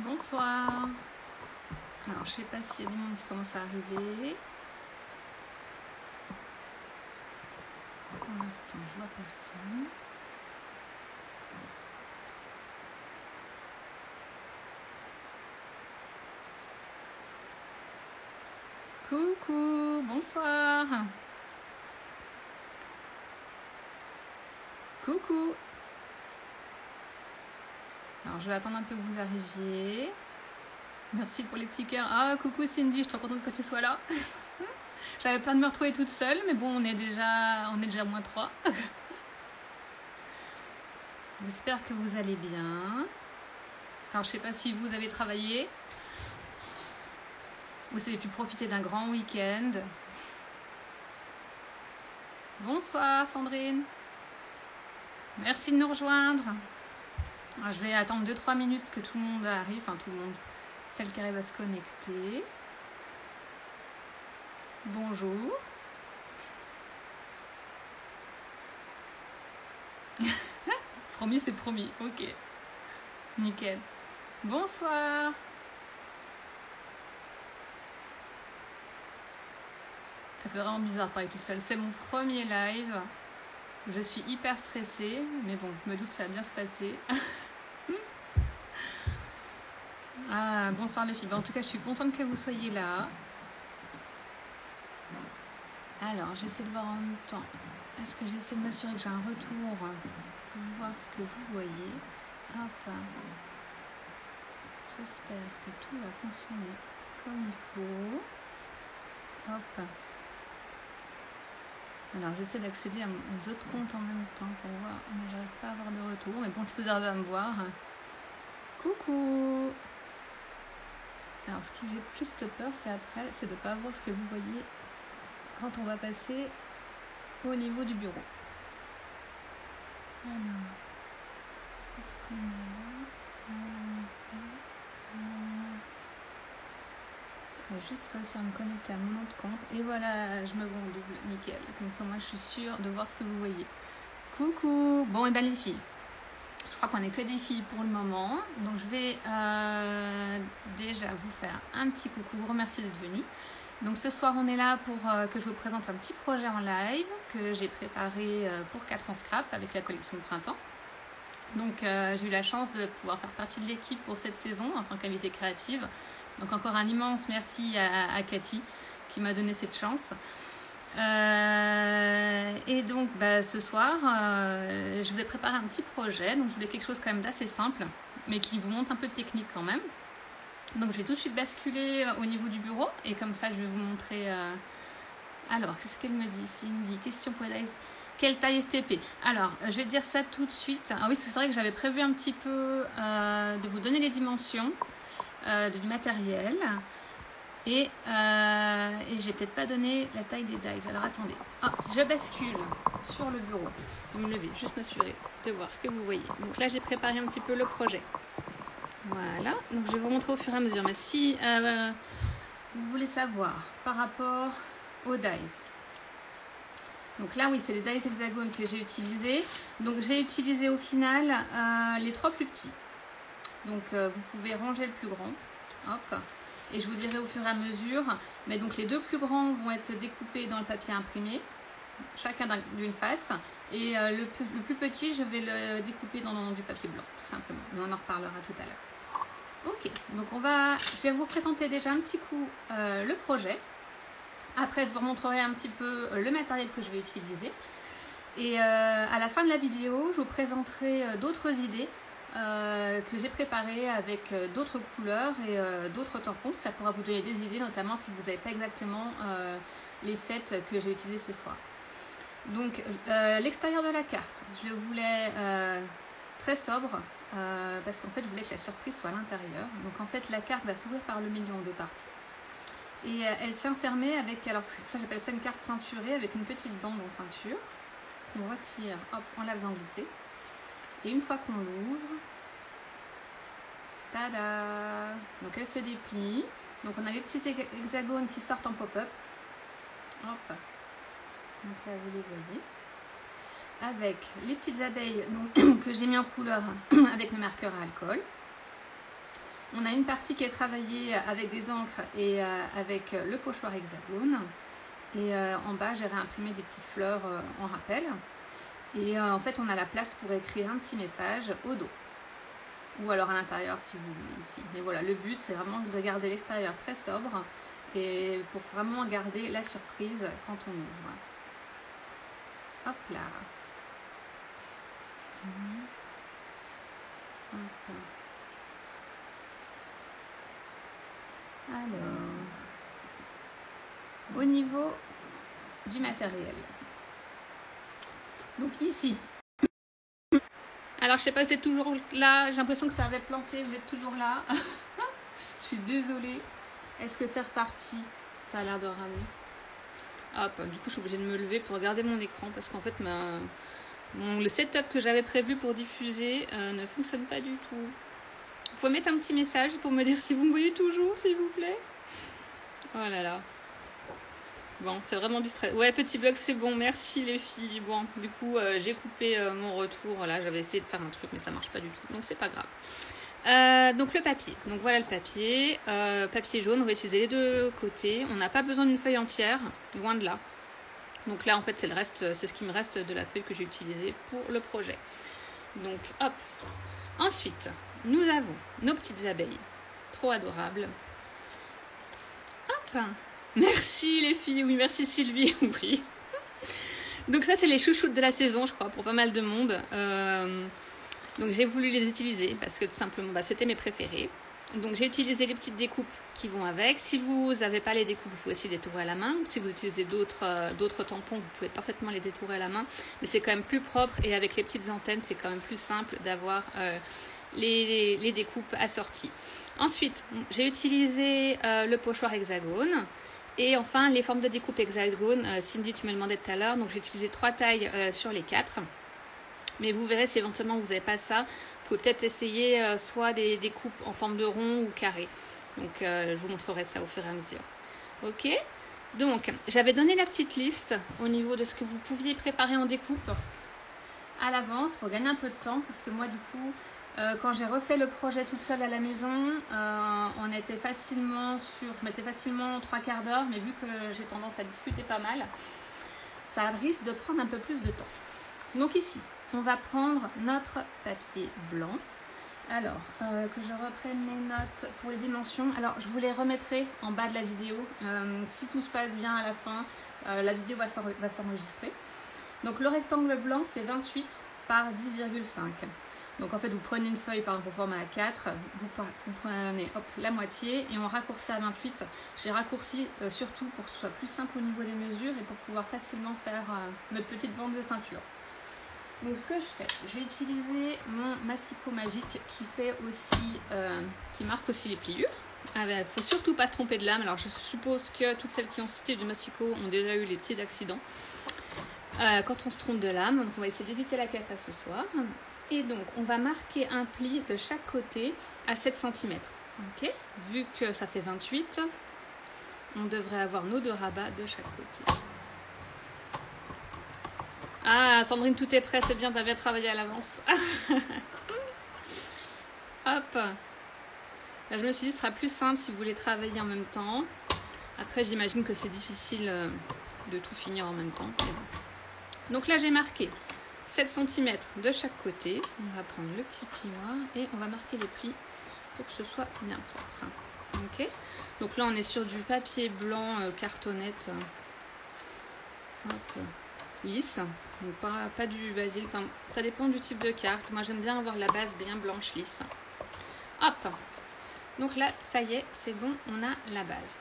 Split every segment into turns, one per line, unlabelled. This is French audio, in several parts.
Bonsoir. Alors, je sais pas s'il y a du monde qui commence à arriver. Pour l'instant, je vois personne. Coucou, bonsoir. Coucou. Alors, je vais attendre un peu que vous arriviez. Merci pour les petits cœurs. Ah, coucou Cindy, je suis trop contente que tu sois là. J'avais peur de me retrouver toute seule, mais bon, on est déjà moins 3. J'espère que vous allez bien. Alors, je sais pas si vous avez travaillé. Vous avez pu profiter d'un grand week-end. Bonsoir Sandrine. Merci de nous rejoindre. Alors, je vais attendre 2-3 minutes que tout le monde arrive. Enfin, tout le monde. Celle qui arrive à se connecter. Bonjour. Promis, c'est promis. Ok. Nickel. Bonsoir. Ça fait vraiment bizarre de parler toute seule. C'est mon premier live. Je suis hyper stressée. Mais bon, je me doute que ça va bien se passer. Ah, bonsoir les filles. En tout cas, je suis contente que vous soyez là. Alors, j'essaie de voir en même temps. Est-ce que j'essaie de m'assurer que j'ai un retour pour voir ce que vous voyez? Hop. J'espère que tout va fonctionner comme il faut. Hop. Alors, j'essaie d'accéder aux autres comptes en même temps pour voir, mais j'arrive pas à avoir de retour. Mais bon, si vous arrivez à me voir. Coucou. Alors, ce qui fait juste peur, c'est de ne pas voir ce que vous voyez quand on va passer au niveau du bureau. Alors, est-ce qu'on est là? Je vais juste réussir à me connecter à mon autre compte. Et voilà, je me vois en double. Nickel. Comme ça, moi, je suis sûre de voir ce que vous voyez. Coucou. Bon, et bien les filles. Je crois qu'on n'est que des filles pour le moment. Donc, je vais déjà vous faire un petit coucou. Vous remercier d'être venus. Donc, ce soir, on est là pour que je vous présente un petit projet en live que j'ai préparé pour 4 ans Scrap avec la collection de printemps. Donc, j'ai eu la chance de pouvoir faire partie de l'équipe pour cette saison en tant qu'invitée créative. Donc, encore un immense merci à Cathy qui m'a donné cette chance. Et donc ce soir je vous ai préparé un petit projet, donc je voulais quelque chose quand même d'assez simple mais qui vous montre un peu de technique quand même. Donc je vais tout de suite basculer au niveau du bureau et comme ça je vais vous montrer alors qu'est-ce qu'elle me dit Cindy, question pour quelle taille STP? Alors je vais te dire ça tout de suite. Ah oui, c'est vrai que j'avais prévu un petit peu de vous donner les dimensions du matériel. Et j'ai peut-être pas donné la taille des dies. Alors attendez, je bascule sur le bureau. Je vais me lever, juste m'assurer de voir ce que vous voyez. Donc là j'ai préparé un petit peu le projet. Voilà, donc je vais vous montrer au fur et à mesure. Mais si vous voulez savoir par rapport aux dies. Donc là oui, c'est les dies hexagones que j'ai utilisés. Donc j'ai utilisé au final les 3 plus petits. Donc vous pouvez ranger le plus grand. Hop. Et je vous dirai au fur et à mesure. Mais donc les 2 plus grands vont être découpés dans le papier imprimé, chacun d'une face. Et le plus petit, je vais le découper dans du papier blanc, tout simplement. Mais on en reparlera tout à l'heure. Ok, donc je vais vous présenter déjà un petit coup le projet. Après, je vous montrerai un petit peu le matériel que je vais utiliser. Et à la fin de la vidéo, je vous présenterai d'autres idées que j'ai préparé avec d'autres couleurs et d'autres tampons. Ça pourra vous donner des idées, notamment si vous n'avez pas exactement les sets que j'ai utilisés ce soir. Donc l'extérieur de la carte, je le voulais très sobre parce qu'en fait je voulais que la surprise soit à l'intérieur. Donc en fait la carte va s'ouvrir par le milieu en 2 parties. Et elle tient fermée avec, alors ça j'appelle ça une carte ceinturée avec une petite bande en ceinture. On retire, hop, en la faisant glisser. Et une fois qu'on l'ouvre, tada! Donc elle se déplie. Donc on a les petits hexagones qui sortent en pop-up. Hop! Donc là vous les voyez. Avec les petites abeilles donc, que j'ai mis en couleur avec mes marqueurs à alcool. On a une partie qui est travaillée avec des encres et avec le pochoir hexagone. Et en bas, j'ai réimprimé des petites fleurs en rappel. Et en fait, on a la place pour écrire un petit message au dos. Ou alors à l'intérieur si vous voulez ici. Mais voilà, le but, c'est vraiment de garder l'extérieur très sobre. Et pour vraiment garder la surprise quand on ouvre. Hop là. Hop. Alors, au niveau du matériel. Donc ici. Alors je sais pas si vous êtes toujours là, j'ai l'impression que ça avait planté, vous êtes toujours là. Je suis désolée. Est-ce que c'est reparti? Ça a l'air de ramer. Hop, du coup je suis obligée de me lever pour regarder mon écran parce qu'en fait le setup que j'avais prévu pour diffuser ne fonctionne pas du tout. Vous pouvez mettre un petit message pour me dire si vous me voyez toujours, s'il vous plaît. Oh là là. Bon, c'est vraiment du stress. Ouais, petit bug, c'est bon. Merci les filles. Bon, du coup, j'ai coupé mon retour. Là, j'avais essayé de faire un truc, mais ça marche pas du tout. Donc, c'est pas grave. Donc, le papier. Donc, voilà le papier. Papier jaune, on va utiliser les deux côtés. On n'a pas besoin d'une feuille entière, loin de là. Donc là, en fait, c'est le reste, c'est ce qui me reste de la feuille que j'ai utilisée pour le projet. Donc, hop. Ensuite, nous avons nos petites abeilles. Trop adorables. Hop. Merci les filles. Oui, merci Sylvie. Oui. Donc ça, c'est les chouchoutes de la saison, je crois, pour pas mal de monde. Donc j'ai voulu les utiliser parce que tout simplement, c'était mes préférés. Donc j'ai utilisé les petites découpes qui vont avec. Si vous n'avez pas les découpes, vous pouvez aussi les détourer à la main. Si vous utilisez d'autres tampons, vous pouvez parfaitement les détourer à la main. Mais c'est quand même plus propre et avec les petites antennes, c'est quand même plus simple d'avoir les découpes assorties. Ensuite, j'ai utilisé le pochoir hexagone. Et enfin, les formes de découpe hexagone. Cindy, tu me demandais tout à l'heure. Donc j'ai utilisé 3 tailles sur les 4. Mais vous verrez si éventuellement vous n'avez pas ça, vous pouvez peut-être essayer soit des découpes en forme de rond ou carré. Donc je vous montrerai ça au fur et à mesure. Ok. Donc j'avais donné la petite liste au niveau de ce que vous pouviez préparer en découpe à l'avance pour gagner un peu de temps. Parce que moi du coup, quand j'ai refait le projet toute seule à la maison, on était facilement je mettais facilement 3/4 d'heure. Mais vu que j'ai tendance à discuter pas mal, ça risque de prendre un peu plus de temps. Donc ici, on va prendre notre papier blanc. Alors, que je reprenne mes notes pour les dimensions. Alors, je vous les remettrai en bas de la vidéo. Si tout se passe bien à la fin, la vidéo va s'enregistrer. Donc, le rectangle blanc, c'est 28 par 10,5. Donc, en fait, vous prenez une feuille par exemple au format A4, vous prenez la moitié et on raccourcit à 28. J'ai raccourci surtout pour que ce soit plus simple au niveau des mesures et pour pouvoir facilement faire notre petite bande de ceinture. Donc ce que je fais, je vais utiliser mon massicot magique qui marque aussi les pliures. Il ne faut surtout pas se tromper de lame. Alors je suppose que toutes celles qui ont cité du massicot ont déjà eu les petits accidents quand on se trompe de lame. Donc on va essayer d'éviter la cata ce soir. Et donc on va marquer un pli de chaque côté à 7 cm. Okay. Vu que ça fait 28, on devrait avoir nos 2 rabats de chaque côté. Ah, Sandrine, tout est prêt, c'est bien, t'as bien travaillé à l'avance. Hop. Là, je me suis dit, ce sera plus simple si vous voulez travailler en même temps. Après, j'imagine que c'est difficile de tout finir en même temps. Bon. Donc là, j'ai marqué 7 cm de chaque côté. On va prendre le petit plioir et on va marquer les plis pour que ce soit bien propre. Ok. Donc là, on est sur du papier blanc cartonnette. Hop. Lisse. Donc pas du basil, enfin, ça dépend du type de carte. Moi j'aime bien avoir la base bien blanche lisse. Hop. Donc là, ça y est, c'est bon, on a la base.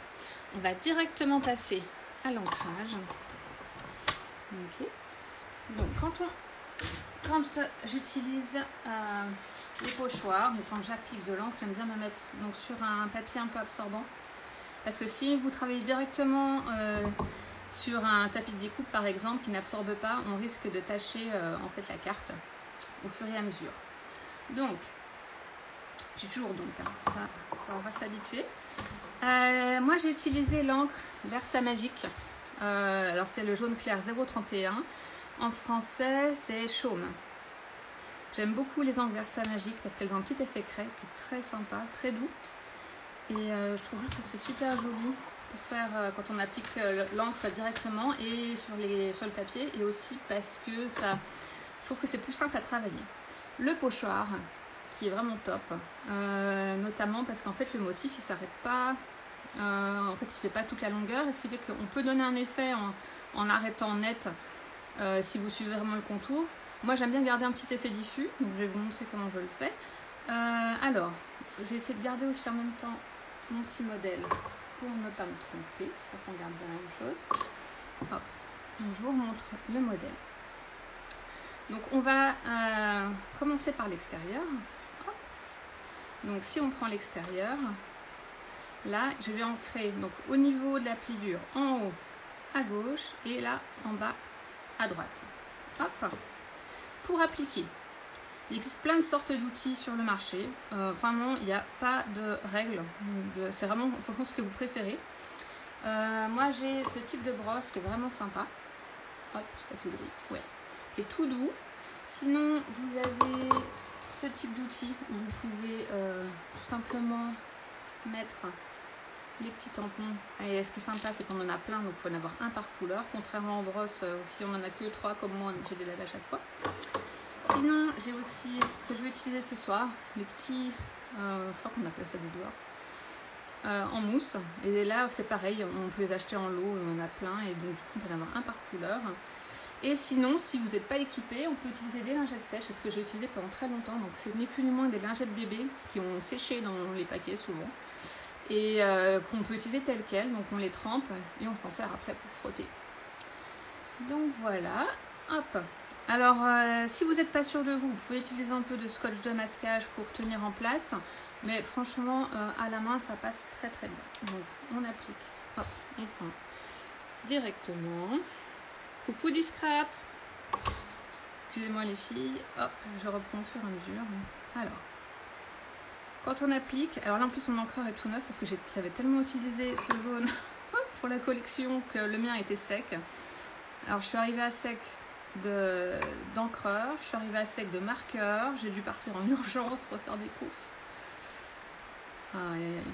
On va directement passer à l'ancrage. Ok. Donc quand j'utilise les pochoirs, donc quand j'applique de l'encre, j'aime bien me mettre donc, sur un papier un peu absorbant. Parce que si vous travaillez directement sur un tapis de découpe par exemple qui n'absorbe pas, on risque de tacher en fait la carte au fur et à mesure. Donc, j'ai toujours donc, on va s'habituer. Moi j'ai utilisé l'encre Versa Magique. Alors c'est le jaune clair 0,31. En français c'est chaume. J'aime beaucoup les encres Versa Magique parce qu'elles ont un petit effet craie qui est très sympa, très doux. Et je trouve que c'est super joli pour faire quand on applique l'encre directement et sur le papier. Et aussi parce que ça, je trouve que c'est plus simple à travailler. Le pochoir qui est vraiment top, notamment parce qu'en fait le motif il s'arrête pas, en fait il fait pas toute la longueur, et ce qui fait qu'on peut donner un effet en arrêtant net si vous suivez vraiment le contour. Moi j'aime bien garder un petit effet diffus, donc je vais vous montrer comment je le fais. Alors, je vais essayer de garder aussi en même temps mon petit modèle pour ne pas me tromper, pour qu'on garde bien la même chose. Hop. Donc, je vous remontre le modèle. Donc on va commencer par l'extérieur. Donc si on prend l'extérieur, là je vais ancrer donc au niveau de la pliure en haut à gauche et là en bas à droite. Hop. Pour appliquer, il existe plein de sortes d'outils sur le marché. Vraiment, il n'y a pas de règle. C'est vraiment en fonction de ce que vous préférez. Moi, j'ai ce type de brosse qui est vraiment sympa. Hop, je sais pas si vous voyez. Ouais. Qui est tout doux. Sinon, vous avez ce type d'outil où vous pouvez tout simplement mettre les petits tampons. Et ce qui est sympa, c'est qu'on en a plein, donc il faut en avoir un par couleur. Contrairement aux brosses, si on en a que 3 comme moi, j'ai des laves à chaque fois. Sinon, j'ai aussi ce que je vais utiliser ce soir, les petits, je crois qu'on appelle ça des doigts, en mousse. Et là, c'est pareil, on peut les acheter en lot, on en a plein, et donc du coup, on peut en avoir un par couleur. Et sinon, si vous n'êtes pas équipé, on peut utiliser des lingettes sèches, c'est ce que j'ai utilisé pendant très longtemps. Donc c'est ni plus ni moins des lingettes bébés qui ont séché dans les paquets souvent. Et qu'on peut utiliser telles quelles, donc on les trempe et on s'en sert après pour frotter. Donc voilà, hop. Alors si vous n'êtes pas sûr de vous, vous pouvez utiliser un peu de scotch de masquage pour tenir en place, mais franchement à la main ça passe très très bien. Donc on applique, hop, on prend directement. Coucou Discrap. Excusez-moi les filles, hop, je reprends au fur et à mesure. Alors. Quand on applique, alors là en plus mon encreur est tout neuf parce que j'avais tellement utilisé ce jaune pour la collection que le mien était sec. Alors je suis arrivée à sec d'encreur, je suis arrivée à sec de marqueur, j'ai dû partir en urgence pour faire des courses. Aïe aïe aïe.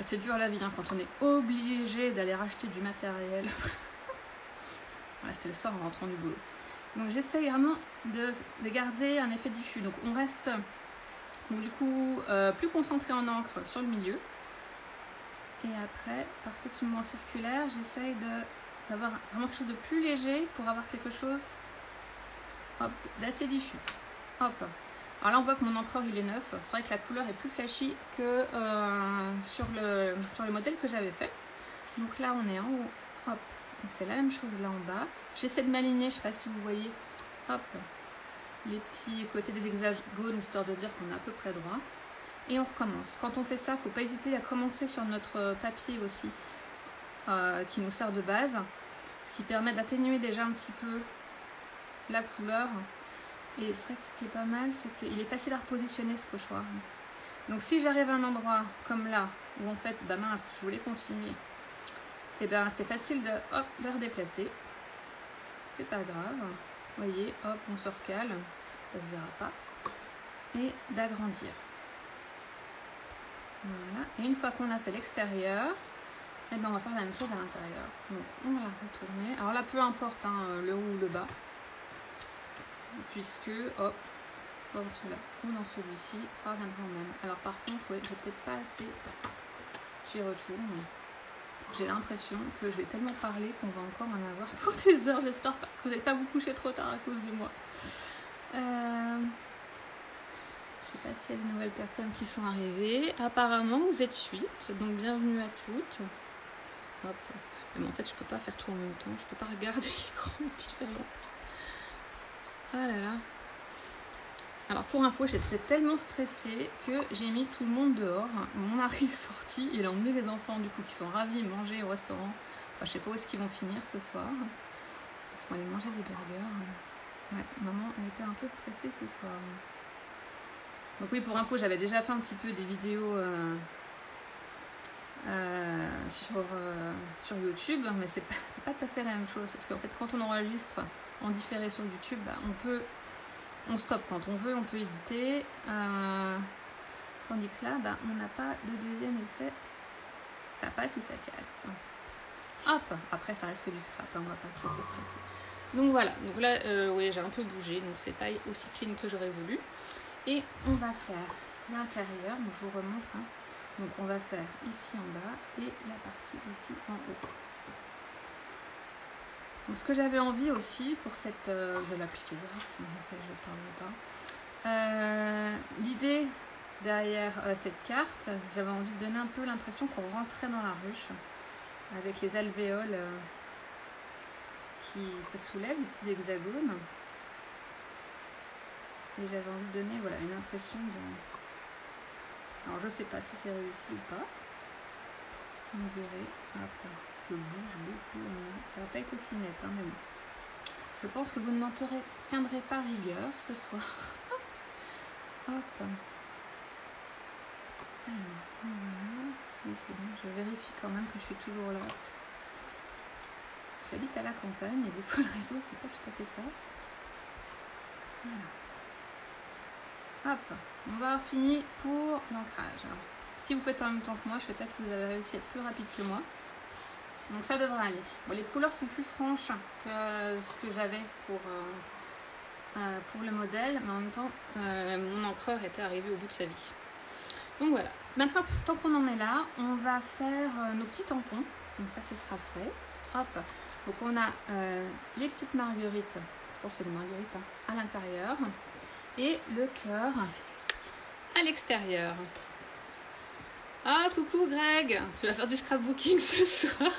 C'est dur la vie hein, quand on est obligé d'aller racheter du matériel. Voilà, c'est le soir en rentrant du boulot. Donc j'essaye vraiment de garder un effet diffus. Donc on reste... Donc du coup, plus concentré en encre sur le milieu. Et après, par petits mouvements circulaires, j'essaye d'avoir vraiment quelque chose de plus léger pour avoir quelque chose d'assez diffus. Hop. Alors là, on voit que mon encreur, il est neuf. C'est vrai que la couleur est plus flashy que sur le modèle que j'avais fait. Donc là, on est en haut. Hop. On fait la même chose là en bas. J'essaie de m'aligner, je ne sais pas si vous voyez. Hop. Les petits côtés des hexagones, histoire de dire qu'on est à peu près droit. Et on recommence. Quand on fait ça, il ne faut pas hésiter à commencer sur notre papier aussi, qui nous sert de base, ce qui permet d'atténuer déjà un petit peu la couleur. Et c'est vrai que ce qui est pas mal, c'est qu'il est facile à repositionner ce pochoir. Donc si j'arrive à un endroit comme là, où en fait, bah mince, je voulais continuer, et ben c'est facile de hop, le redéplacer. C'est pas grave. Vous voyez, hop, on se recale, ça se verra pas, et d'agrandir. Voilà, et une fois qu'on a fait l'extérieur, eh ben on va faire la même chose à l'intérieur. Donc on va la retourner. Alors là, peu importe hein, le haut ou le bas, puisque hop, dans celui-là ou dans celui-ci, ça reviendra au même. Alors par contre, ouais, j'ai peut-être pas assez. J'y retourne. J'ai l'impression que je vais tellement parler qu'on va encore en avoir pour des heures. J'espère que vous n'allez pas vous coucher trop tard à cause de moi. Je sais pas s'il y a de nouvelles personnes qui sont arrivées. Apparemment, vous êtes 8, donc bienvenue à toutes. Hop. Mais en fait, je peux pas faire tout en même temps. Je peux pas regarder l'écran depuis faire longtemps. Ah là là. Alors pour info, j'étais tellement stressée que j'ai mis tout le monde dehors. Mon mari est sorti, il a emmené les enfants du coup qui sont ravis de manger au restaurant. Enfin, je sais pas où est-ce qu'ils vont finir ce soir. Ils vont aller manger des burgers. Ouais, maman elle était un peu stressée ce soir. Donc oui, pour info, j'avais déjà fait un petit peu des vidéos sur YouTube, mais c'est pas tout à fait la même chose parce qu'en fait quand on enregistre en différé sur YouTube, bah, on peut on stoppe quand on veut, on peut éditer. Tandis que là, bah, on n'a pas de deuxième essai. Ça passe ou ça casse. Hop, après ça reste que du scrap, hein, on va pas trop se stresser. Donc voilà, donc là, oui, j'ai un peu bougé, donc c'est pas aussi clean que j'aurais voulu. Et on va faire l'intérieur, donc je vous remontre. Hein. Donc on va faire ici en bas et la partie ici en haut. Donc ce que j'avais envie aussi pour cette... je vais l'appliquer direct, sinon ça je ne parle pas. L'idée derrière cette carte, j'avais envie de donner un peu l'impression qu'on rentrait dans la ruche avec les alvéoles qui se soulèvent, les petits hexagones. Et j'avais envie de donner voilà, une impression de... Alors je sais pas si c'est réussi ou pas. On dirait... Hop, je bouge beaucoup. Ça va pas être aussi net, hein, mais bon. Je pense que vous ne m'en tiendrez pas rigueur ce soir. Hop. Alors, voilà. Oui, c'est bon. Je vérifie quand même que je suis toujours là. Parce que j'habite à la campagne et des fois le réseau, c'est pas tout à fait ça. Voilà. Hop. On va avoir fini pour l'ancrage. Si vous faites en même temps que moi, je sais pas si vous avez réussi à être plus rapide que moi. Donc ça devrait aller. Bon, les couleurs sont plus franches que ce que j'avais pour le modèle, mais en même temps, mon encreur était arrivé au bout de sa vie. Donc voilà. Maintenant, tant qu'on en est là, on va faire nos petits tampons. Donc ça, ce sera fait. Hop. Donc on a les petites marguerites. Je pense que c'est des marguerites hein, à l'intérieur. Et le cœur à l'extérieur. Ah, coucou Greg, tu vas faire du scrapbooking ce soir.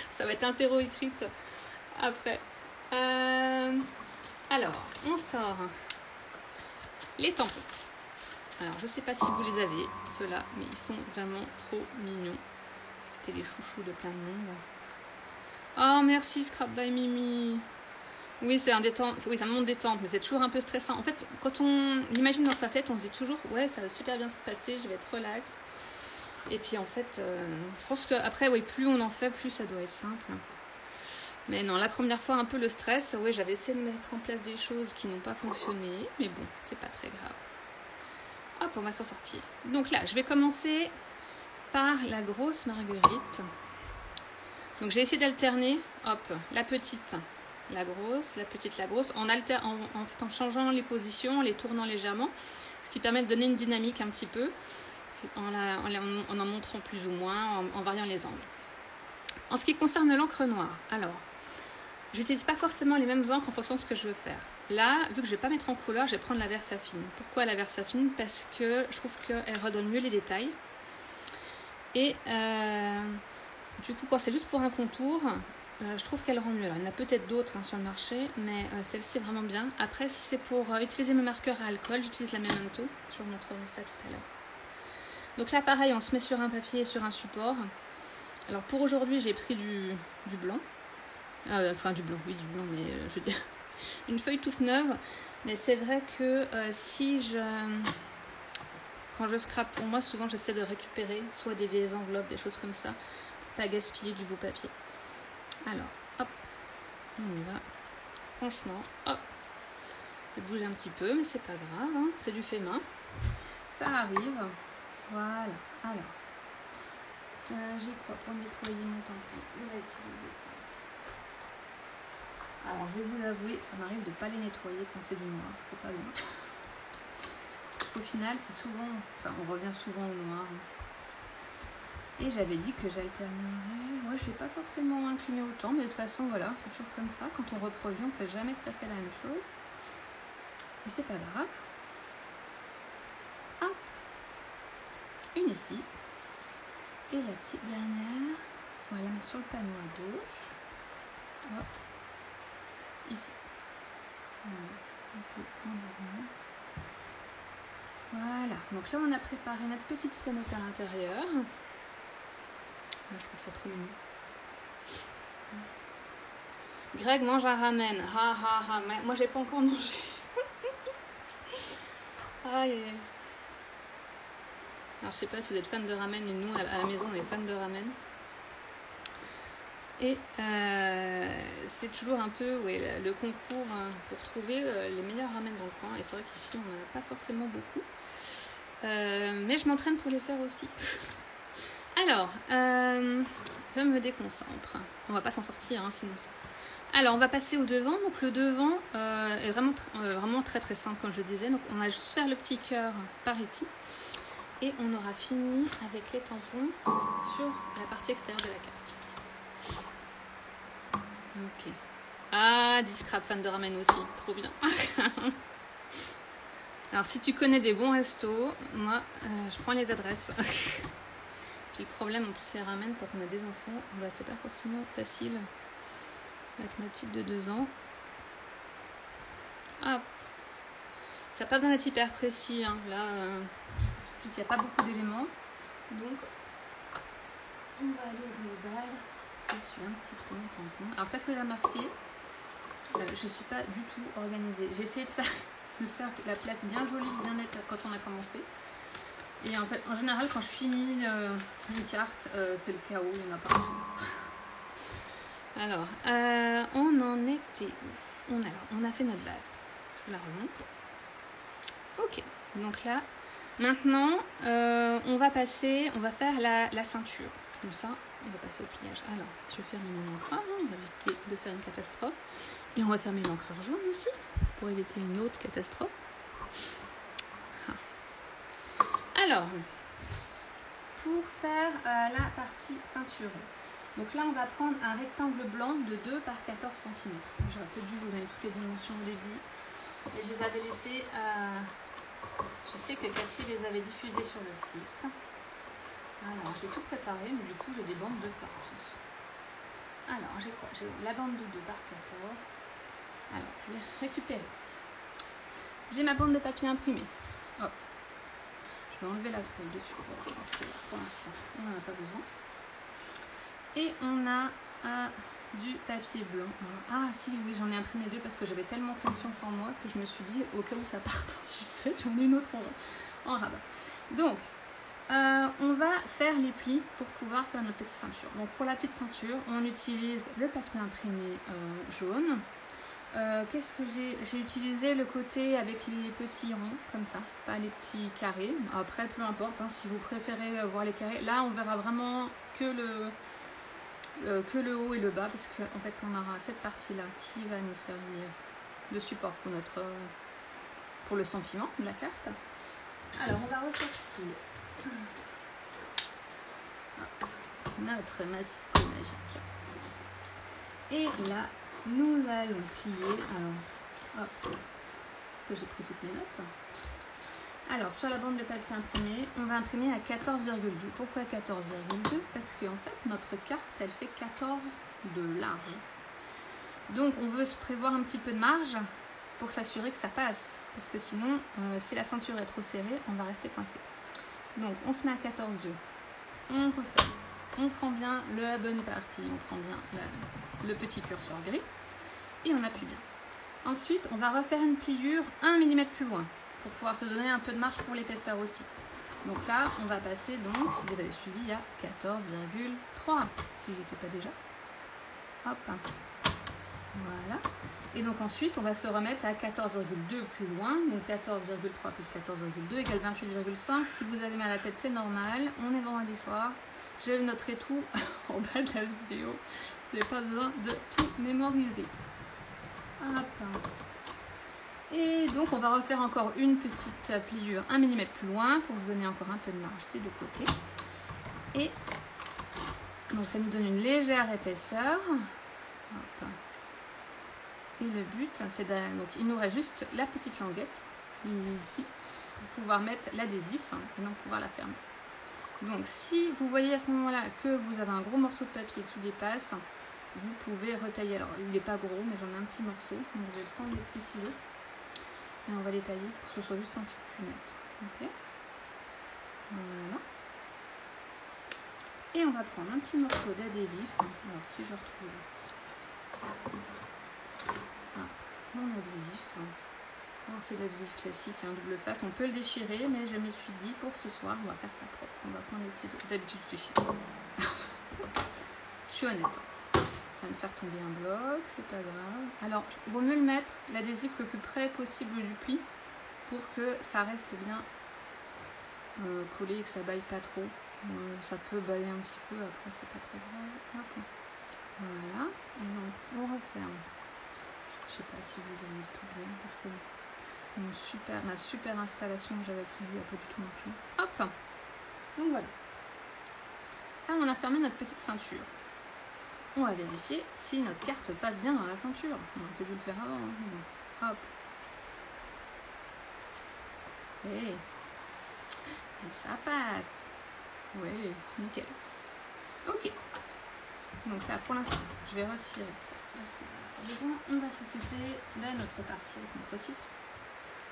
Ça va être interro écrite après. Alors, on sort les tampons. Alors, je sais pas si vous les avez, ceux-là, mais ils sont vraiment trop mignons. C'était les chouchous de plein de monde. Oh, merci Scrap by Mimi. Oui, c'est un moment de détente, mais c'est toujours un peu stressant. En fait, quand on imagine dans sa tête, on se dit toujours, ouais, ça va super bien se passer, je vais être relax. Et puis en fait, je pense qu'après, oui, plus on en fait, plus ça doit être simple. Mais non, la première fois, un peu le stress. Oui, j'avais essayé de mettre en place des choses qui n'ont pas fonctionné. Mais bon, c'est pas très grave. Hop, on va s'en sortir. Donc là, je vais commencer par la grosse marguerite. Donc j'ai essayé d'alterner, hop, la petite, la grosse, la petite, la grosse, en changeant les positions, en les tournant légèrement, ce qui permet de donner une dynamique un petit peu, en montrant plus ou moins, en variant les angles. En ce qui concerne l'encre noire, alors, j'utilise pas forcément les mêmes encres en fonction de ce que je veux faire. Là, vu que je vais pas mettre en couleur, je vais prendre la Versafine. Pourquoi la Versafine? Parce que je trouve qu'elle redonne mieux les détails. Et du coup, quand c'est juste pour un contour, je trouve qu'elle rend mieux. Alors, il y en a peut-être d'autres hein, sur le marché, mais celle-ci est vraiment bien. Après, si c'est pour utiliser mes marqueurs à alcool, j'utilise la Memento. Je vous montrerai ça tout à l'heure. Donc là, pareil, on se met sur un papier et sur un support. Alors, pour aujourd'hui, j'ai pris du blanc. Enfin, du blanc, oui, du blanc, mais je veux dire, une feuille toute neuve. Mais c'est vrai que quand je scrape, pour moi, souvent, j'essaie de récupérer soit des vieilles enveloppes, des choses comme ça, pour pas gaspiller du beau papier. Alors, hop, on y va. Franchement, hop, je bouge un petit peu, mais c'est pas grave, hein, c'est du fait main. Ça arrive. Voilà. Alors, j'ai quoi pour nettoyer mon tampon? On va utiliser ça. Alors, je vais vous avouer, ça m'arrive de ne pas les nettoyer quand c'est du noir, c'est pas bien. Au final, c'est souvent, enfin, on revient souvent au noir. Et j'avais dit que j'alternerais. Moi, je ne l'ai pas forcément incliné autant, mais de toute façon, voilà, c'est toujours comme ça. Quand on reproduit, on ne fait jamais tout à fait la même chose. Et c'est pas grave. Hop, une ici. Et la petite dernière, on va la mettre sur le panneau à gauche. Hop. Ici. Voilà, donc là on a préparé notre petite scénette à l'intérieur. Je trouve ça trop mignon. Greg mange un ramen. Ha ha ha, moi j'ai pas encore mangé. Aïe. Alors je sais pas si vous êtes fan de ramen, mais nous à la maison on est fan de ramen. Et c'est toujours un peu le concours pour trouver les meilleurs ramen dans le coin. Et c'est vrai qu'ici, on n'en a pas forcément beaucoup. Mais je m'entraîne pour les faire aussi. Alors, je me déconcentre. On va pas s'en sortir, hein, sinon. Alors, on va passer au devant. Donc, le devant est vraiment très très simple, comme je le disais. Donc, on va juste faire le petit cœur par ici. Et on aura fini avec les tampons sur la partie extérieure de la carte. Ok. Ah, Discrap, fan de ramen aussi. Trop bien. Alors, si tu connais des bons restos, moi, je prends les adresses. Puis le problème, en plus, les ramen, quand on a des enfants, bah, c'est pas forcément facile. Avec ma petite de 2 ans. Ah, ça n'a pas besoin d'être hyper précis. Hein. Là, il n'y a pas beaucoup d'éléments. Donc, on va aller au global. Je suis un petit peu mon tampon. Alors, parce que vous avez remarqué, je ne suis pas du tout organisée. J'ai essayé de faire la place bien jolie, bien nette quand on a commencé. Et en fait, en général, quand je finis une carte, c'est le chaos, il n'y en a pas. Alors, on en était où? On a fait notre base. Je la remonte. Ok, donc là, maintenant, on va faire la ceinture. Comme ça, on va passer au pliage. Alors, je vais fermer mon encreur, hein, on va éviter de faire une catastrophe. Et on va fermer l'encreur jaune aussi, pour éviter une autre catastrophe. Alors, pour faire la partie ceinture, donc là on va prendre un rectangle blanc de 2 par 14 cm. J'aurais peut-être dû vous donner toutes les dimensions au début, mais je les avais laissées, je sais que Cathy les avait diffusées sur le site. Alors j'ai tout préparé, mais du coup j'ai des bandes de partout. Alors j'ai quoi? J'ai la bande de 2 par 14. Alors je vais récupérer. J'ai ma bande de papier imprimé. Hop. Je vais enlever la feuille dessus parce que pour l'instant on n'en a pas besoin. Et on a du papier blanc. Ah si, oui, j'en ai imprimé 2 parce que j'avais tellement confiance en moi que je me suis dit au cas où ça parte en sucette, j'en ai une autre en rabat. Donc on va faire les plis pour pouvoir faire notre petite ceinture. Donc pour la petite ceinture, on utilise le papier imprimé jaune. Qu'est-ce que j'ai utilisé le côté avec les petits ronds comme ça, pas les petits carrés. Après peu importe, hein, si vous préférez voir les carrés, là on verra vraiment que le haut et le bas, parce qu'en fait on aura cette partie là qui va nous servir de support pour le sentiment de la carte. Alors on va ressortir notre masque magique et là nous allons plier. Alors hop, parce que j'ai pris toutes mes notes. Alors sur la bande de papier imprimé, on va imprimer à 14,2. Pourquoi 14,2? Parce qu'en fait notre carte elle fait 14 de large. Donc on veut se prévoir un petit peu de marge pour s'assurer que ça passe. Parce que sinon, si la ceinture est trop serrée, on va rester coincé. Donc on se met à 14,2. On refait. On prend bien la bonne partie, on prend bien le petit curseur gris et on appuie bien. Ensuite, on va refaire une pliure 1 mm plus loin pour pouvoir se donner un peu de marge pour l'épaisseur aussi. Donc là, on va passer, donc, si vous avez suivi, à 14,3, si j'étais pas déjà. Hop. Voilà. Et donc ensuite, on va se remettre à 14,2 plus loin. Donc 14,3 plus 14,2 égale 28,5. Si vous avez mal à la tête, c'est normal. On est vendredi soir. Je noterai tout en bas de la vidéo. Vous n'avez pas besoin de tout mémoriser. Hop. Et donc on va refaire encore une petite pliure 1 mm plus loin pour se donner encore un peu de marge des deux côtés. Et donc ça nous donne une légère épaisseur. Hop. Et le but, c'est donc il nous reste juste la petite languette ici pour pouvoir mettre l'adhésif et donc pouvoir la fermer. Donc si vous voyez à ce moment-là que vous avez un gros morceau de papier qui dépasse, vous pouvez retailler. Alors il n'est pas gros, mais j'en ai un petit morceau. Donc je vais prendre les petits ciseaux et on va les tailler pour que ce soit juste un petit peu plus net. Okay. Voilà. Et on va prendre un petit morceau d'adhésif. Alors si je retrouve mon adhésif. Alors c'est l'adhésif classique, double face. On peut le déchirer, mais je me suis dit pour ce soir, on va faire ça propre. On va prendre les ciseaux. D'habitude je déchire. Je suis honnête. train de faire tomber un bloc, c'est pas grave. Alors, il vaut mieux le mettre, l'adhésif le plus près possible du pli pour que ça reste bien collé et que ça baille pas trop. Ça peut bailler un petit peu, après c'est pas très grave. Hop. Voilà, et donc on referme. Je sais pas si vous avez tout bien parce que ma super installation que j'avais prévue n'a pas du tout marché. Hop, donc voilà. Là on a fermé notre petite ceinture. On va vérifier si notre carte passe bien dans la ceinture. On a peut-être dû le faire avant. Hein. Hop. Et ça passe. Oui, nickel. Ok. Donc là, pour l'instant, je vais retirer ça. Parce que on va s'occuper de notre partie avec notre titre.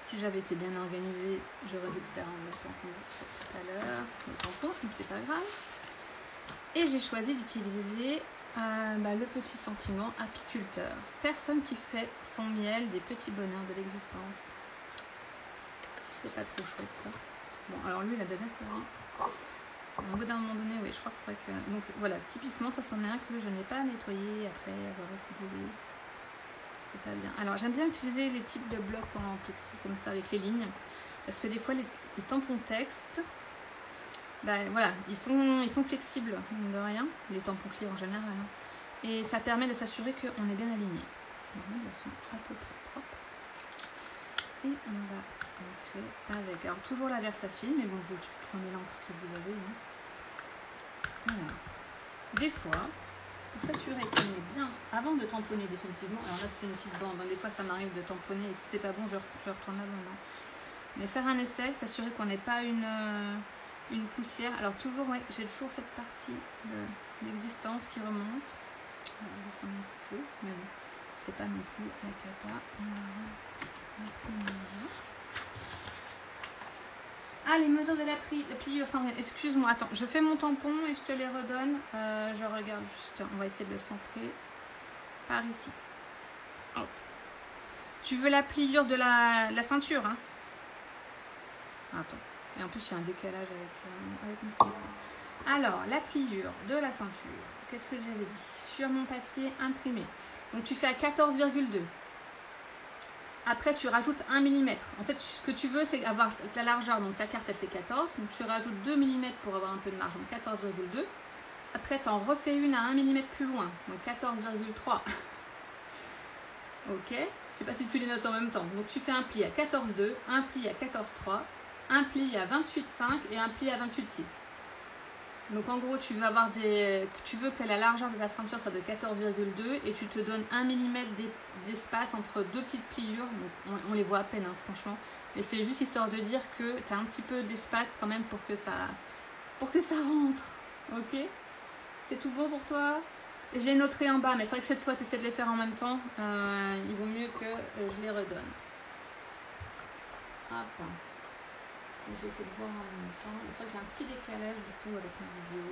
Si j'avais été bien organisée, j'aurais dû le faire en même temps qu'on l'a fait tout à l'heure. Le tampon, mais c'est pas grave. Et j'ai choisi d'utiliser le petit sentiment apiculteur. Personne qui fait son miel des petits bonheurs de l'existence. C'est pas trop chouette ça. Bon, alors lui, il a donné sa vie. Au bout d'un moment donné, oui, je crois qu'il faudrait que... Donc voilà, typiquement, ça c'en est un que je n'ai pas nettoyé après avoir utilisé. C'est pas bien. Alors, j'aime bien utiliser les types de blocs en plexi, comme ça, avec les lignes. Parce que des fois, les tampons texte, voilà, ils sont flexibles, mine de rien. Les tampons clear en général. Hein. Et ça permet de s'assurer qu'on est bien aligné. Ils sont à peu près propres. Et on va créer avec... Alors, toujours la Versafilm, mais bon, vous prenez l'encre que vous avez. Hein. Voilà. Des fois, pour s'assurer qu'on est bien, avant de tamponner définitivement, alors là c'est une petite bande, hein, des fois ça m'arrive de tamponner et si c'est pas bon je retourne la bande. Hein. Mais faire un essai, s'assurer qu'on n'ait pas une poussière. Alors toujours, ouais, j'ai toujours cette partie de l'existence qui remonte. On va descendre un petit peu, mais bon, c'est pas non plus la cata. Ah, les mesures de la pliure, excuse-moi, attends, je fais mon tampon et je te les redonne. Je regarde juste, on va essayer de le centrer par ici. Hop. Tu veux la pliure de la ceinture, hein? Attends, et en plus il y a un décalage avec une ceinture. Alors, la pliure de la ceinture, qu'est-ce que j'avais dit? Sur mon papier imprimé. Donc tu fais à 14,2. Après, tu rajoutes 1 mm. En fait, ce que tu veux, c'est avoir la largeur. Donc, ta carte, elle fait 14. Donc, tu rajoutes 2 mm pour avoir un peu de marge. Donc, 14,2. Après, tu en refais une à 1 mm plus loin. Donc, 14,3. Ok. Je ne sais pas si tu les notes en même temps. Donc, tu fais un pli à 14,2, un pli à 14,3, un pli à 28,5 et un pli à 28,6. Donc, en gros, tu veux que la largeur de ta ceinture soit de 14,2 et tu te donnes 1 mm d'espace entre deux petites pliures. Donc, on les voit à peine, hein, franchement. Mais c'est juste histoire de dire que tu as un petit peu d'espace quand même pour que ça rentre. Ok? C'est tout bon pour toi? Je les noterai en bas, mais c'est vrai que cette fois, tu essaies de les faire en même temps. Il vaut mieux que je les redonne. Hop. J'essaie de voir en même temps. C'est vrai que j'ai un petit décalage du coup avec ma vidéo.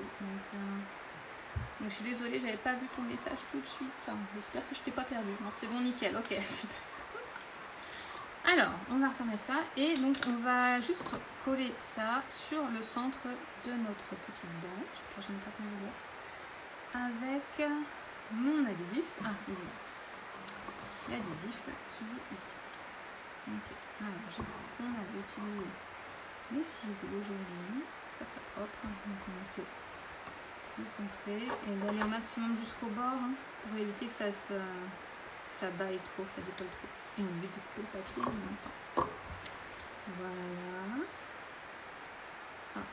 Donc je suis désolée, j'avais pas vu ton message tout de suite. J'espère que je t'ai pas perdu. Non, c'est bon, nickel. Ok, super. Alors, on va refermer ça. Et donc, on va juste coller ça sur le centre de notre petite branche. Je n'ai pas combien de doigts. Avec mon adhésif. Ah, il est là. L'adhésif qui est ici. Ok. Alors, on avait utilisé les ciseaux aujourd'hui, faire ça propre, donc on va se le centrer et d'aller au maximum jusqu'au bord hein, pour éviter que ça baille trop, que ça décolle trop. Et on évite de couper le papier en même temps. Voilà. Ah.